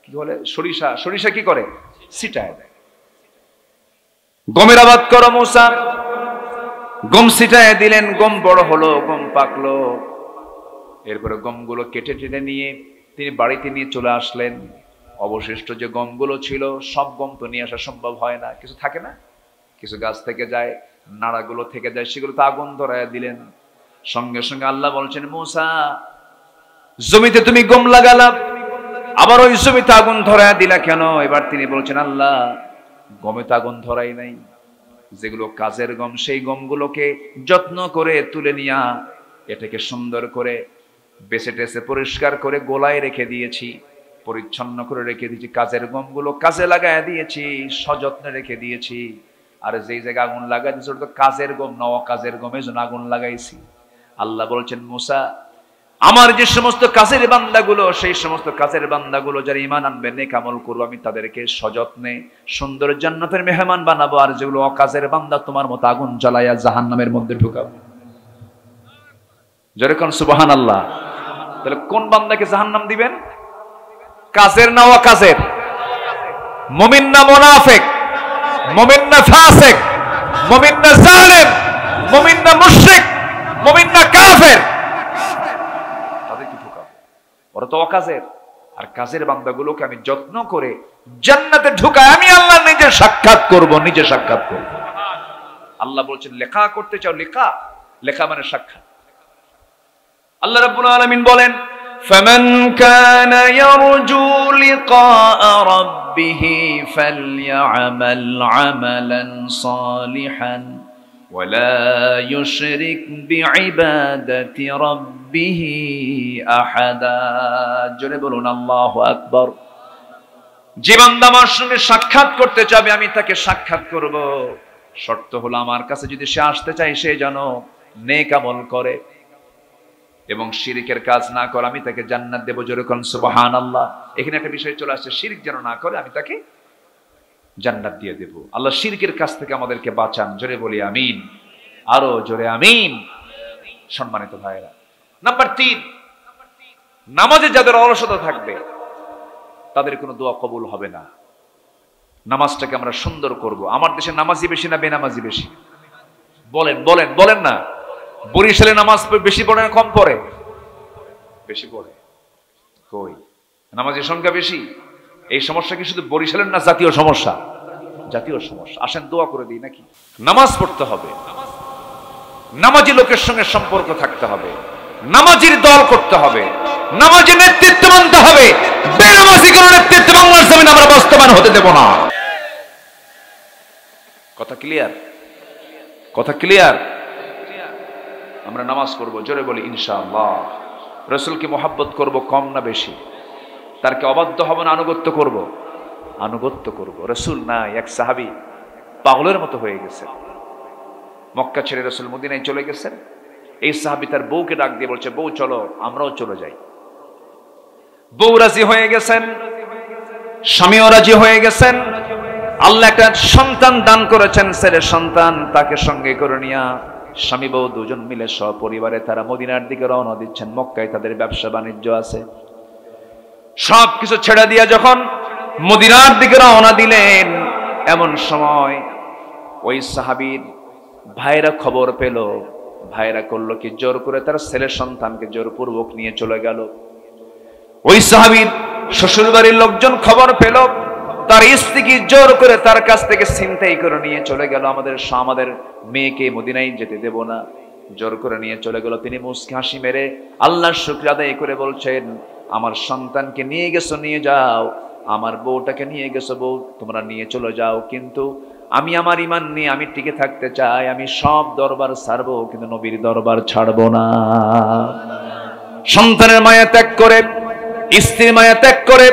কি বলে, সরিষা, সরিষা কি করে? ছিটায় দেয়। গমের আবাদ করো মুসা। গম ছিটায় দিলেন, গম বড় হলো, গম পাকলো। এরপরে গমগুলো কেটে টেটে নিয়ে তিনি বাড়িতে নিয়ে চলে আসলেন। অবশিষ্ট যে গমগুলো ছিল, সব গম তো নিয়ে আসা সম্ভব হয় না, কিছু থাকে না, কিছু গাছ থেকে যায়, নাড়াগুলো থেকে যায়, সেগুলো তো আগুন ধরায় দিলেন। সঙ্গে সঙ্গে আল্লাহ বলছেন, মুসা জমিতে তুমি গম লাগালা, আবার ওই জমিতে আগুন ধরায় দিলা কেন? এবার তিনি বলছেন, আল্লাহ গমে তো আগুন ধরাই নাই, যেগুলো কাজের গম সেই গমগুলোকে যত্ন করে তুলে নিয়া এটাকে সুন্দর করে বেছে টেছে পরিষ্কার করে গোলায় রেখে দিয়েছি, পরিচ্ছন্ন করে রেখে দিয়েছি। কাজের গমগুলো কাজে লাগায় দিয়েছি, সযত্নে রেখে দিয়েছি। আর যেই জায়গায় আগুন লাগাই দিয়েছি ওটা তো কাজের গম না, অকাজের গমের জন্য আগুন লাগাইছি। আল্লাহ বলছেন, মুসা আমার যে সমস্ত কাজের বান্দাগুলো, সেই সমস্ত কাজের বান্দাগুলো যারা ঈমান আনবে, নেক আমল করবে, আমি তাদেরকে সযত্নে সুন্দর জান্নাতের মেহমান বানাবো। আর যেগুলো অকাজের বান্দা, তোমার মতো আগুন জ্বালাইয়া জাহান্নামের মধ্যে ঢুকাবো। যেরকম সুবহানাল্লাহ। তাহলে কোন বান্দাকে জাহান্নাম দিবেন? কাজের না অকাজের? মুমিন না মুনাফিক? মুমিন না ফাসিক? মুমিন না জালিম? মুমিন না মুশরিক? মুমিন না কাফের? তাদেরকে ঢুকাবো। ওরা তো অকাজের, আর কাজের বান্দাগুলোকে আমি যত্ন করে জান্নাতে ঢুকাই, আমি আল্লাহ নিজে সাক্ষাৎ করব, নিজে সাক্ষাৎ করব। আল্লাহ বলছেন লেখা করতে চাও, লেখা, লেখা মানে সাক্ষাৎ। আল্লাহ রাব্বুল আলামিন বলেন ফামান কানা ইয়ারজু লিকা রাব্বিহি ফালইআমাল আমালান সালিহান ওয়ালা ইউশরিক বিইবাদাতি রাব্বিহি আহাদা। জোরে বলুন আল্লাহু আকবার। যে বান্দা আমার সঙ্গে সাক্ষাৎ করতে চাবে আমি তাকে সাক্ষাৎ করব, শর্ত হলো আমার কাছে যদি সে আসতে চায় সে যেন নেক আমল করে এবং শিরকের কাজ না করে, আমি তাকে জান্নাত দেব। জোরে কোন সুবহানাল্লাহ। এখানে একটা বিষয় চলে আসছে, শিরক যেন না করে, আমি তাকে জান্নাত দিয়ে দেব। আল্লাহ শিরকের কাছ থেকে আমাদেরকে বাঁচান, জোরে বলি আমিন, আরো জোরে আমিন। সম্মানিত ভাইরা, নাম্বার 3, নামাজে যাদের অলসতা থাকবে তাদের কোনো দোয়া কবুল হবে না। নামাজটাকে আমরা সুন্দর করব। আমার দেশে নামাজি বেশি না বেনামাজি বেশি? বলেন বলেন বলেন না। বরিশালে নামাজ বেশি পড়ে না কম পড়ে? বেশি পড়ে। কই নামাজের সংখ্যা বেশি? এই সমস্যা কি শুধু বরিশালের না জাতীয় সমস্যা? জাতীয় সমস্যা। আসেন দোয়া করে দিই নাকি? নামাজ পড়তে হবে, নামাজি লোকের সঙ্গে সম্পর্ক থাকতে হবে, নামাজির দল করতে হবে, নামাজি নেতৃত্ব মানতে হবে। বেনামাজি কোন নেতৃত্ব বাংলার জমিনে আমরা বাস্তবায়ন হতে দেব না। কথা ক্লিয়ার? কথা ক্লিয়ার? আমরা নামাজ পড়বো, জোরে বলি ইনশাআল্লাহ। রাসূলকে মহব্বত করব, কম না বেশি? তারকে অবাধ্য হব না আনুগত্য করব? আনুগত্য করব। রাসূল নাই, এক সাহাবী পাগলের মতো হয়ে গেছে, মক্কা ছেড়ে রাসূল মদিনায় চলে গেছেন। এই সাহাবী তার বউকে ডাক দিয়ে বলছে, বউ চলো আমরাও চলে যাই। বউ রাজি হয়ে গেছেন, স্বামীও রাজি হয়ে গেছেন। আল্লাহ একটা সন্তান দান করেছেন, ছেলে সন্তান। তাকে সঙ্গে করে নিয়া স্বামী বউ দুজন মিলে সপরিবারে তারা মদিনার দিকে রওনা দিচ্ছেন। মক্কায় তাদের ব্যবসা বাণিজ্য আছে, সবকিছু ছেড়ে দিয়া যখন মদিনার দিকে রওনা দিলেন, এমন সময় ওই সাহাবীর ভাইরা খবর পেল। ভাইরা করলো কি, জোর করে তার ছেলে সন্তানকে জোরপূর্বক নিয়ে চলে গেল। ওই সাহাবীর শ্বশুর বাড়ির লোকজন খবর পেল, তার স্ত্রীকে জোর করে তার কাছ থেকে ছিনতাই করে নিয়ে চলে গেল। আমাদের মেয়েকে মদিনায় যেতে দেব না, জোর করে নিয়ে চলে গেল। তিনি মুচকি হাসি মেরে আল্লাহর শুকর আদায় করে বলছেন, আমার সন্তানকে নিয়ে গেছো নিয়ে যাও, আমার বউটাকে নিয়ে গেছো বউ তোমরা নিয়ে চলে যাও, কিন্তু আমি আমার ঈমান নিয়ে আমি টিকে থাকতে চাই। আমি সব দরবার ছাড়বো কিন্তু নবীর দরবার ছাড়বো না। সন্তানের মায়া ত্যাগ করে, স্ত্রীর মায়া ত্যাগ করে,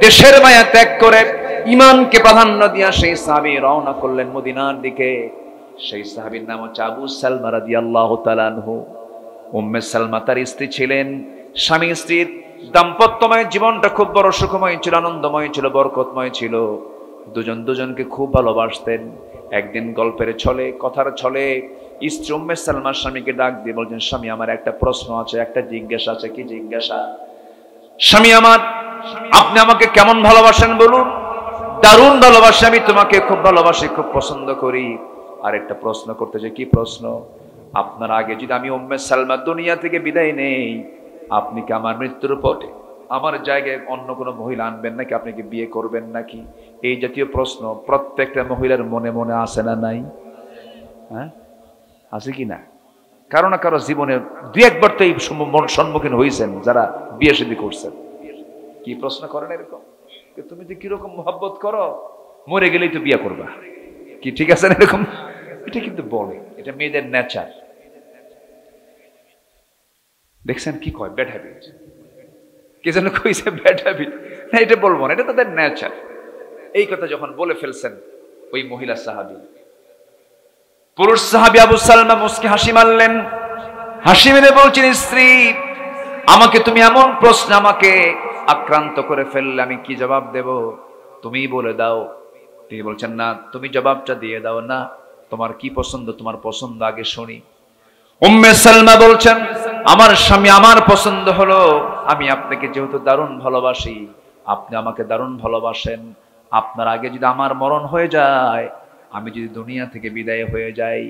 দেশের মায়া ত্যাগ করে, ঈমানকে প্রাধান্য দিয়া সেই সাহাবী রওনা করলেন মদিনার দিকে। সেই সাহাবীর নাম হচ্ছে আবু সালমা রাদিয়াল্লাহু তাআলা আনহু। উম্মে সালমা তার স্ত্রী ছিলেন। স্বামী স্ত্রীর দাম্পত্যময় জীবনটা খুব বড় সুখময় ছিল, আনন্দময় ছিল, বরকতময় ছিল। দুজন দুজনকে খুব ভালোবাসতেন। একদিন গল্পের ছলে, কথার ছলে স্ত্রী উম্মে সালমার স্বামীকে ডাক দিয়ে বলছেন, স্বামী আমার একটা প্রশ্ন আছে, একটা জিজ্ঞাসা আছে। কি জিজ্ঞাসা? স্বামী আমার, আপনি আমাকে কেমন ভালোবাসেন বলুন? দারুণ ভালোবাসি, আমি তোমাকে খুব ভালোবাসি, খুব পছন্দ করি। আর একটা প্রশ্ন করতে চাই। কি প্রশ্ন? আপনার আগে যদি আমি উম্মে সালমা দুনিয়া থেকে বিদায় নেই, আপনি কি আমার মৃত্যুর পরে আমার জায়গায় অন্য কোনো মহিলা আনবেন নাকি? আপনি কি বিয়ে করবেন নাকি? এই জাতীয় প্রশ্ন প্রত্যেকটা মহিলার মনে মনে আসে না নাই? হ্যাঁ, আছে কি না? কারো না কারো জীবনে দুই একবার তো এই সম্মুখীন হয়েছেন যারা বিয়ে শাদী করছেন। কি প্রশ্ন করেন এরকম? তুমি যে কিরকম মহব্বত করো, মরে গেলেই তো বিয়ে করবা, কি ঠিক আছে না এরকম? এটা কিন্তু বলে, এটা মেয়েদের নেচার। দেখছেন কি কয়? Bad habit. কে যেন কইছে ব্যাড হ্যাবিট। না, এটা বলবো না, এটা তাদের নেচার। এই কথা যখন বলে ফেলছেন ওই মহিলা সাহাবী, পুরুষ সাহাবী আবু সালমা মুস্কি হাসি মারলেন। হাসি মেরে বলছেন, স্ত্রী আমাকে তুমি এমন প্রশ্ন আমাকে আক্রান্ত করে ফেললে, আমি কি জবাব দেব? তুমি বলে দাও। তিনি বলছেন, না তুমি জবাবটা দিয়ে দাও না, তোমার কি পছন্দ, তোমার পছন্দ আগে শুনি। উম্মে সালমা বলছেন, আমার স্বামী আমার পছন্দ হলো আমি আপনাকে যেহেতু দারুণ ভালোবাসি, আপনি আমাকে দারুণ ভালোবাসেন। আপনার আগে যদি আমার মরণ হয়ে যায়, আমি যদি দুনিয়া থেকে বিদায় হয়ে যাই,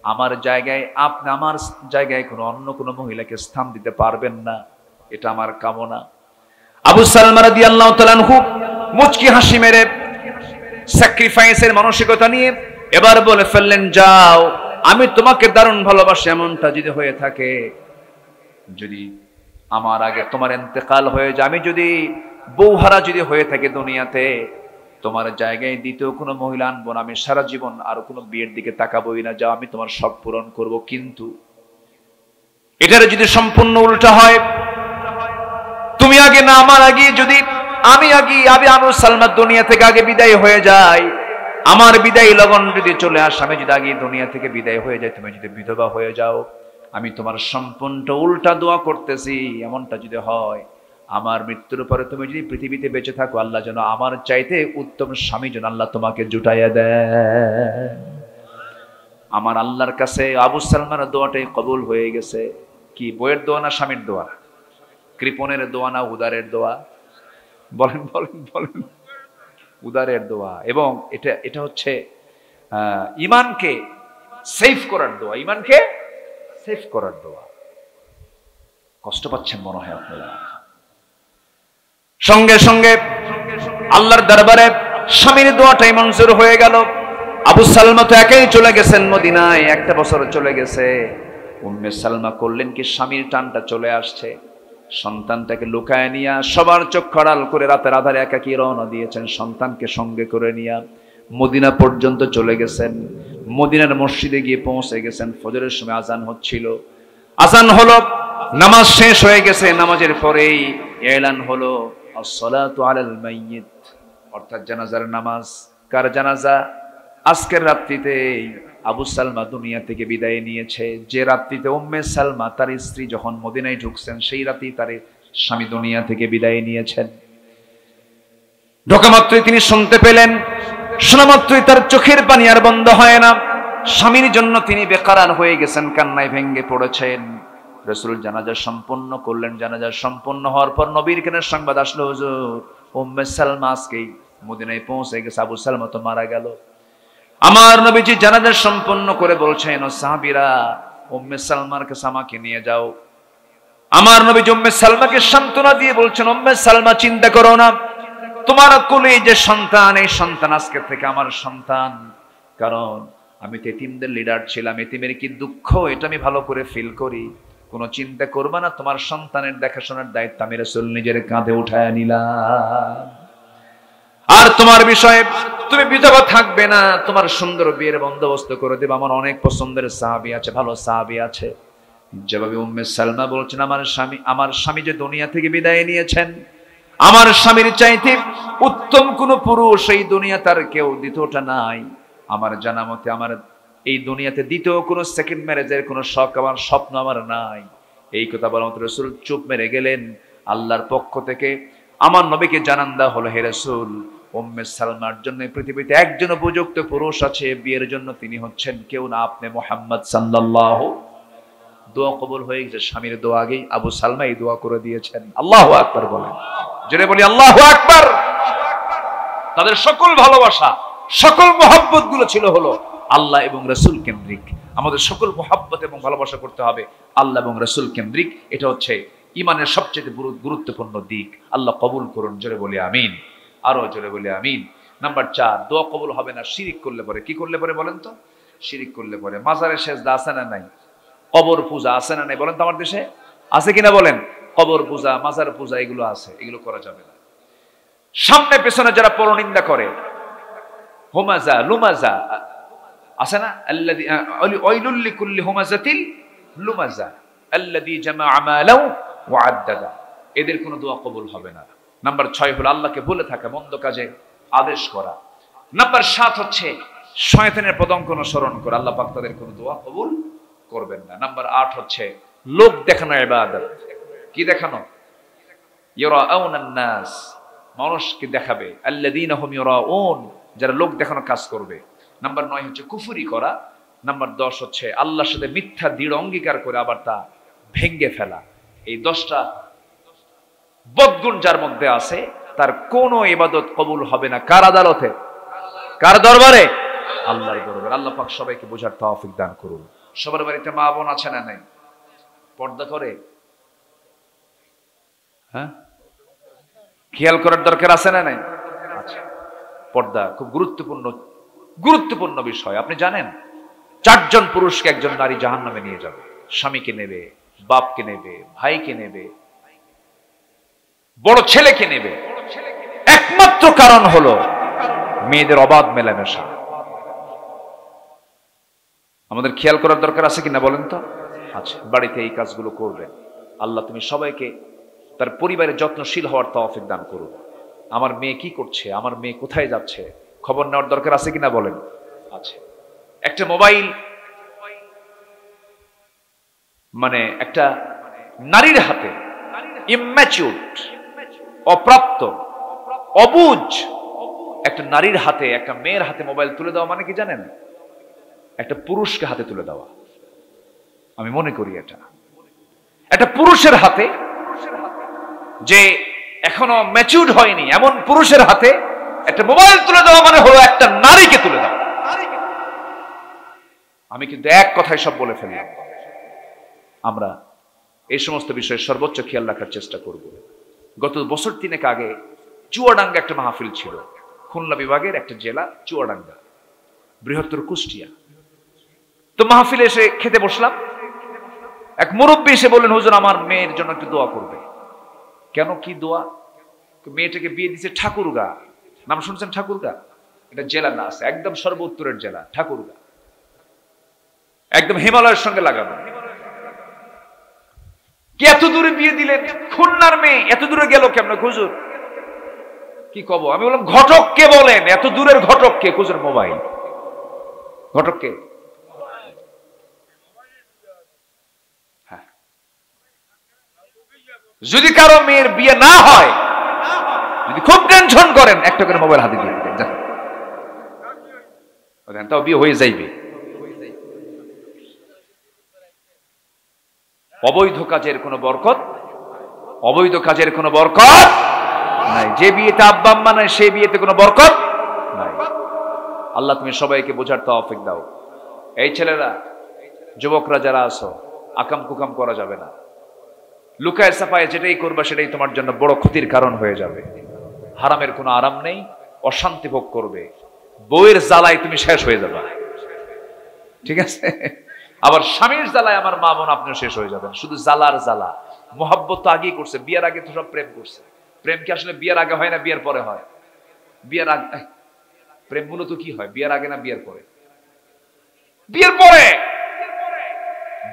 আমার জায়গায় আপনি আমার জায়গায় কোনো অন্য কোনো মহিলাকে স্থান দিতে পারবেন না, এটা আমার কামনা। আবু সালমা রাদিয়াল্লাহু তাআলা আনহু মুচকি হাসি মেরে স্যাক্রিফাইসের মানসিকতা নিয়ে এবার বলে ফেললেন, যাও, আমি তোমাকে দারুণ ভালোবাসি, এমনটা যদি হয়ে থাকে, যদি আমার আগে তোমার ইন্তেকাল হয়ে যায়, আমি যদি বউহারা যদি হয়ে থাকে দুনিয়াতে, তোমার জায়গায় দ্বিতীয় কোনো মহিলা আনবো না, আমি সারা জীবন আর কোনো বিয়ের দিকে তাকাবোই না, যাও, আমি তোমার শখ পূরণ করব। কিন্তু এটার যদি সম্পূর্ণ উল্টা হয়, তুমি আগে না আমার আগে, যদি আমি আবু সালমা দুনিয়া থেকে আগে বিদায় হয়ে যায়, আমার বিদায় লগন যদি চলে আসে, আমি যদি আগে দুনিয়া থেকে বিদায় হয়ে যাই, তুমি যদি বিধবা হয়ে যাও, আমি তোমার সম্পূর্ণ উল্টা দোয়া করতেছি, এমনটা যদি হয়, আমার মৃত্যুর পরে তুমি যদি পৃথিবীতে বেঁচে থাকো, আল্লাহ যেন আমার চাইতে উত্তম স্বামী যেন আল্লাহ তোমাকে জুটাইয়া দেয়। আমার আল্লাহর কাছে আবু সালমার দোয়াটাই কবুল হয়ে গেছে। কি বইয়ের দোয়া না স্বামীর দোয়া? কৃপণের দোয়া না উদারের দোয়া? বলেন বলেন বলেন। উদারের দোয়া। এবং এটা হচ্ছে ইমানকে সেভ করার দোয়া, ইমানকে সেভ করার দোয়া। কষ্ট পাচ্ছেন মনে হয় আপনারা। সঙ্গে সঙ্গে আল্লাহর দরবারে স্বামীর দোয়াটাই মঞ্জুর হয়ে গেল। আবু সালমা তো একাই চলে গেছেন মদিনায়, একটা বছর চলে গেছে। উম্মে সালমা করলেন কি, স্বামীর টানটা চলে আসছে, সন্তানটাকে লুকায় নিয়ে সবার চোখ খড়াল করে রাতের আধারে একাকী রওনা দিয়েছেন, সন্তানকে সঙ্গে করে নিয়ে মদিনা পর্যন্ত চলে গেছেন। মদিনার মসজিদে গিয়ে পৌঁছে গেছেন, ফজরের সময় আজান হচ্ছিল। আজান হলো, নামাজ শেষ হয়ে গেছে, নামাজের পরেই এলান হলো আসসালাতু আলাল মাইয়িত, অর্থাৎ জানাজার নামাজ। কার জানাজা? আজকের রাত্রিতে আবু সালমা দুনিয়া থেকে বিদায় নিয়েছে। যে রাত্রিতে উম্মে সালমা তার স্ত্রী যখন মদিনায় ঢুকছেন, সেই রাতেই তার স্বামী দুনিয়া থেকে বিদায় নিয়েছেন। ঢোকা মাত্রই তিনি শুনতে পেলেন, শোনা মাত্রই তার চোখের পানি আর বন্ধ হয় না। স্বামীর জন্য তিনি বেকারার হয়ে গেছেন, কান্নায় ভেঙ্গে পড়েছেন। রাসূল জানাজা সম্পন্ন করলেন। জানাজা সম্পন্ন হওয়ার পর নবীর কানে সংবাদ আসলো, হুজুর, উম্মে সালমা আজকেই মদিনায় পৌঁছে গেছে, আবু সালমা তো মারা গেল। আমার নবীজি জানাজা সম্পন্ন করে বলছেন, ও সাহাবীরা, উম্মে সালমার কাছে আমাকে নিয়ে যাও। আমার নবীজি উম্মে সালমাকে সান্ত্বনা দিয়ে বলছেন, উম্মে সালমা, চিন্তা করো না, তোমার কোলে যে সন্তান, এই সন্তান আজকে থেকে আমার সন্তান। কারণ আমি তো এতিমদের লিডার ছিলাম, এতিমের কি দুঃখ এটা আমি ভালো করে ফিল করি। কোনো চিন্তা করবে না, তোমার সন্তানের দেখাশোনার দায়িত্ব আমি রাসূল নিজের কাঁধে উঠায় নিলাম। আর তোমার বিষয়ে তুমি বিধবা থাকবে না, তোমার সুন্দর বিয়ের বন্দোবস্ত করে দেব। আমার অনেক পছন্দের সাহাবী আছে, ভালো সাহাবী আছে। যেভাবে উম্মে সালমা বলছেন, আমার স্বামী যে দুনিয়া থেকে বিদায় নিয়েছেন, আমার স্বামীর চাইতে উত্তম কোন পুরুষ এই দুনিয়া তার কেউ দ্বিতীয়টা নাই। আমার জানা মতে আমার এই দুনিয়াতে দ্বিতীয় কোনো সেকেন্ড ম্যারেজের কোনো শখ, আমার স্বপ্ন আমার নাই। এই কথা বলা মাত্র রাসূল চুপ মেরে গেলেন। আল্লাহর পক্ষ থেকে আমার নবীকে জানান দেওয়া হলো, হে রাসূল, উম্মে সালমার জন্য পৃথিবীতে একজন উপযুক্ত পুরুষ আছে, বিয়ের জন্য তিনি হচ্ছেন কেউ না, আপনি মুহাম্মদ সাল্লাল্লাহু। দোয়া কবুল হয়ে গেছে। স্বামীর দোয়া আগেই আবু সালমা এই দোয়া করে দিয়েছেন। আল্লাহু আকবার বলেন, জোরে বলি আল্লাহু আকবার। তাদের সকল ভালোবাসা, সকল মহব্বত গুলো ছিল হলো আল্লাহ এবং রাসূল কেন্দ্রিক। আমাদের সকল মহব্বত এবং ভালোবাসা করতে হবে আল্লাহ এবং রাসূল কেন্দ্রিক। এটা হচ্ছে ইমানের সবচেয়ে গুরুত্বপূর্ণ দিক। আল্লাহ কবুল করুন, জোরে বলি আমিন। আরো জোরে বলি আমিন। নাম্বার 4, দোয়া কবুল হবে না শিরিক করলে পরে। কি করলে পরে বলেন তো? শিরিক করলে পরে। মাজারের সেজদা আছে না নাই? কবর পূজা আছে না নাই বলেন তো? আমার দেশে আছে কিনা বলেন? কবর পূজা, মাজার পূজা এগুলো আছে, এগুলো করা যাবে না। সামনে পেছনে যারা পরনিন্দা করে, হুমাজা লুমাজা আছে না, আল্লাযী ওয়াইলুল লিকুল্লি হুমাজাতিল লুমাজা আল্লাযী জামাআ মালাও ওয়া আদ্দাদা, এদের কোনো দোয়া কবুল হবে না। নাম্বার 6 হলো আল্লাহকে ভুলে থাকা, মন্দ কাজে আদেশ করা। নাম্বার 7 হচ্ছে শয়তানের পদঙ্ক অনুসরণ করা। আল্লাহ পাক তাদের কোনো দোয়া কবুল করবেন না। নাম্বার 8 হচ্ছে লোক দেখানো ইবাদত। কি দেখানো? ইউরাউনান নাস, মানুষকে দেখাবে। আল্লাযীনা হুম ইউরাউন, যারা লোক দেখানো কাজ করবে। নাম্বার 9 হচ্ছে কুফরি করা। নাম্বার 10 হচ্ছে আল্লাহর সাথে মিথ্যা দৃঢ় অঙ্গীকার করে আবার তা ভেঙ্গে ফেলা। এই 10টা বদগুণ যার মধ্যে আছে, তার কোনো ইবাদত কবুল হবে না। কার আদালতে? কার দরবারে? আল্লাহর দরবারে। আল্লাহ পাক সবাইকে বোঝার তৌফিক দান করুন। সবার বাড়িতে মা বোন আছে না নাই? পর্দা করে? হ্যাঁ, খেয়াল করার দরকার আছে না নাই? আচ্ছা, পর্দা খুব গুরুত্বপূর্ণ বিষয়। আপনি জানেন 4 জন পুরুষকে একজন নারী জাহান্নামে নিয়ে যাবে। স্বামীকে নেবে, বাপকে নেবে, ভাইকে নেবে, বড় ছেলেকে নেবে। একমাত্র কারণ হলো মেয়েদের অবাধ মেলামেশা। আমাদের খেয়াল করার দরকার আছে কিনা বলেন তো? আচ্ছা, বাড়িতে এই কাজগুলো করবেন। আল্লাহ তুমি সবাইকে তার পরিবারে যত্নশীল হওয়ার তৌফিক দান করুন। আমার মেয়ে কি করছে, আমার মেয়ে কোথায় যাচ্ছে, খবর নেওয়ার দরকার আছে কিনা বলেন? আচ্ছা, একটা মোবাইল মানে একটা নারীর হাতে, ইম্যাচিউরড, অপ্রাপ্ত, অবুঝ একটা নারীর হাতে, একটা মেয়ের হাতে মোবাইল তুলে দেওয়া মানে কি জানেন? একটা পুরুষকে হাতে তুলে দেওয়া। আমি মনে করি এটা একটা পুরুষের হাতে, যে এখনো ম্যাচিউরড হয়নি এমন পুরুষের হাতে একটা মোবাইল তুলে দেওয়া মানে হলো একটা নারীকে তুলে দেওয়া। আমি কিন্তু এক কথায় সব বলে ফেললাম। আমরা এই সমস্ত বিষয়ে সর্বোচ্চ খেয়াল রাখার চেষ্টা করব। গত বছর 3 আগে চুয়াডাঙ্গা একটা মাহফিল ছিল, খুলনা বিভাগের একটা জেলা চুয়াডাঙ্গা, বৃহত্তর কুষ্টিয়া। তো মাহফিলে এসে খেতে বসলাম। এক মুরব্বী এসে বললেন, হুজুর আমার মেয়ের জন্য একটু দোয়া করবে। কেন, কি দোয়া? মেয়েটাকে বিয়ে দিচ্ছে ঠাকুরগা। নাম শুনছেন ঠাকুরগা? এটা জেলা না, আছে একদম সর্বোত্তরের জেলা ঠাকুরগা, একদম হিমালয়ের সঙ্গে লাগানো। কি এত দূরে বিয়ে দিলেন? খুলনার মেয়ে এত দূরে গেল কেমন হুজুর? কি কব? আমি বললাম ঘটক কে বলেন? এত দূরের ঘটক কে? হুজুর মোবাইল। ঘটক কে? হ্যাঁ, যদি কারো মেয়ের বিয়ে না হয়, যদি খুব টেনশন করেন, একটা করে মোবাইল হাতে দিয়ে দিবেন, তাও বিয়ে হয়ে যাইবে। অবৈধ কাজের কোনো বরকত, অবৈধ কাজের কোনো বরকত নাই। যে বিয়েতে আব্বা আম্মা নাই সেই বিয়েতে কোনো বরকত নাই। আল্লাহ তুমি সবাইকে বোঝার তৌফিক দাও। এই ছেলেরা, যুবকরা যারা আছো, আকাম কুকাম করা যাবে না। লুকায় সাফায় যেটাই করবা সেটাই তোমার জন্য বড় ক্ষতির কারণ হয়ে যাবে। হারামের কোনো আরাম নেই, অশান্তি ভোগ করবে, বউয়ের জ্বালায় তুমি শেষ হয়ে যাবে, ঠিক আছে? আবার স্বামীর জ্বালায় আমার মা বোন আপনিও শেষ হয়ে যাবেন। শুধু জ্বালার জ্বালা। মোহাব্বত তো আগেই করছে, বিয়ের আগে তো সব প্রেম করছে। প্রেম কি আসলে বিয়ের আগে হয় না বিয়ের পরে হয়? বিয়ের আগে প্রেম মূলত কি হয়? বিয়ের আগে না বিয়ের পরে? বিয়ের পরে।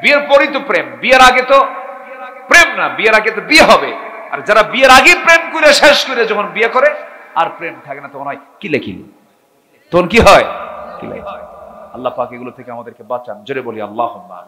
বিয়ের পরেই তো প্রেম, বিয়ের আগে তো প্রেম না। বিয়ের আগে তো বিয়ে হবে। আর যারা বিয়ের আগে প্রেম করে শেষ করে যখন বিয়ে করে আর প্রেম থাকে না, তখন হয় কিলে কিলে। তখন কি হয়? কিলে। আল্লাহ পাক এগুলো থেকে আমাদেরকে বাঁচান। জোরে বলি আল্লাহুম্মা আমিন।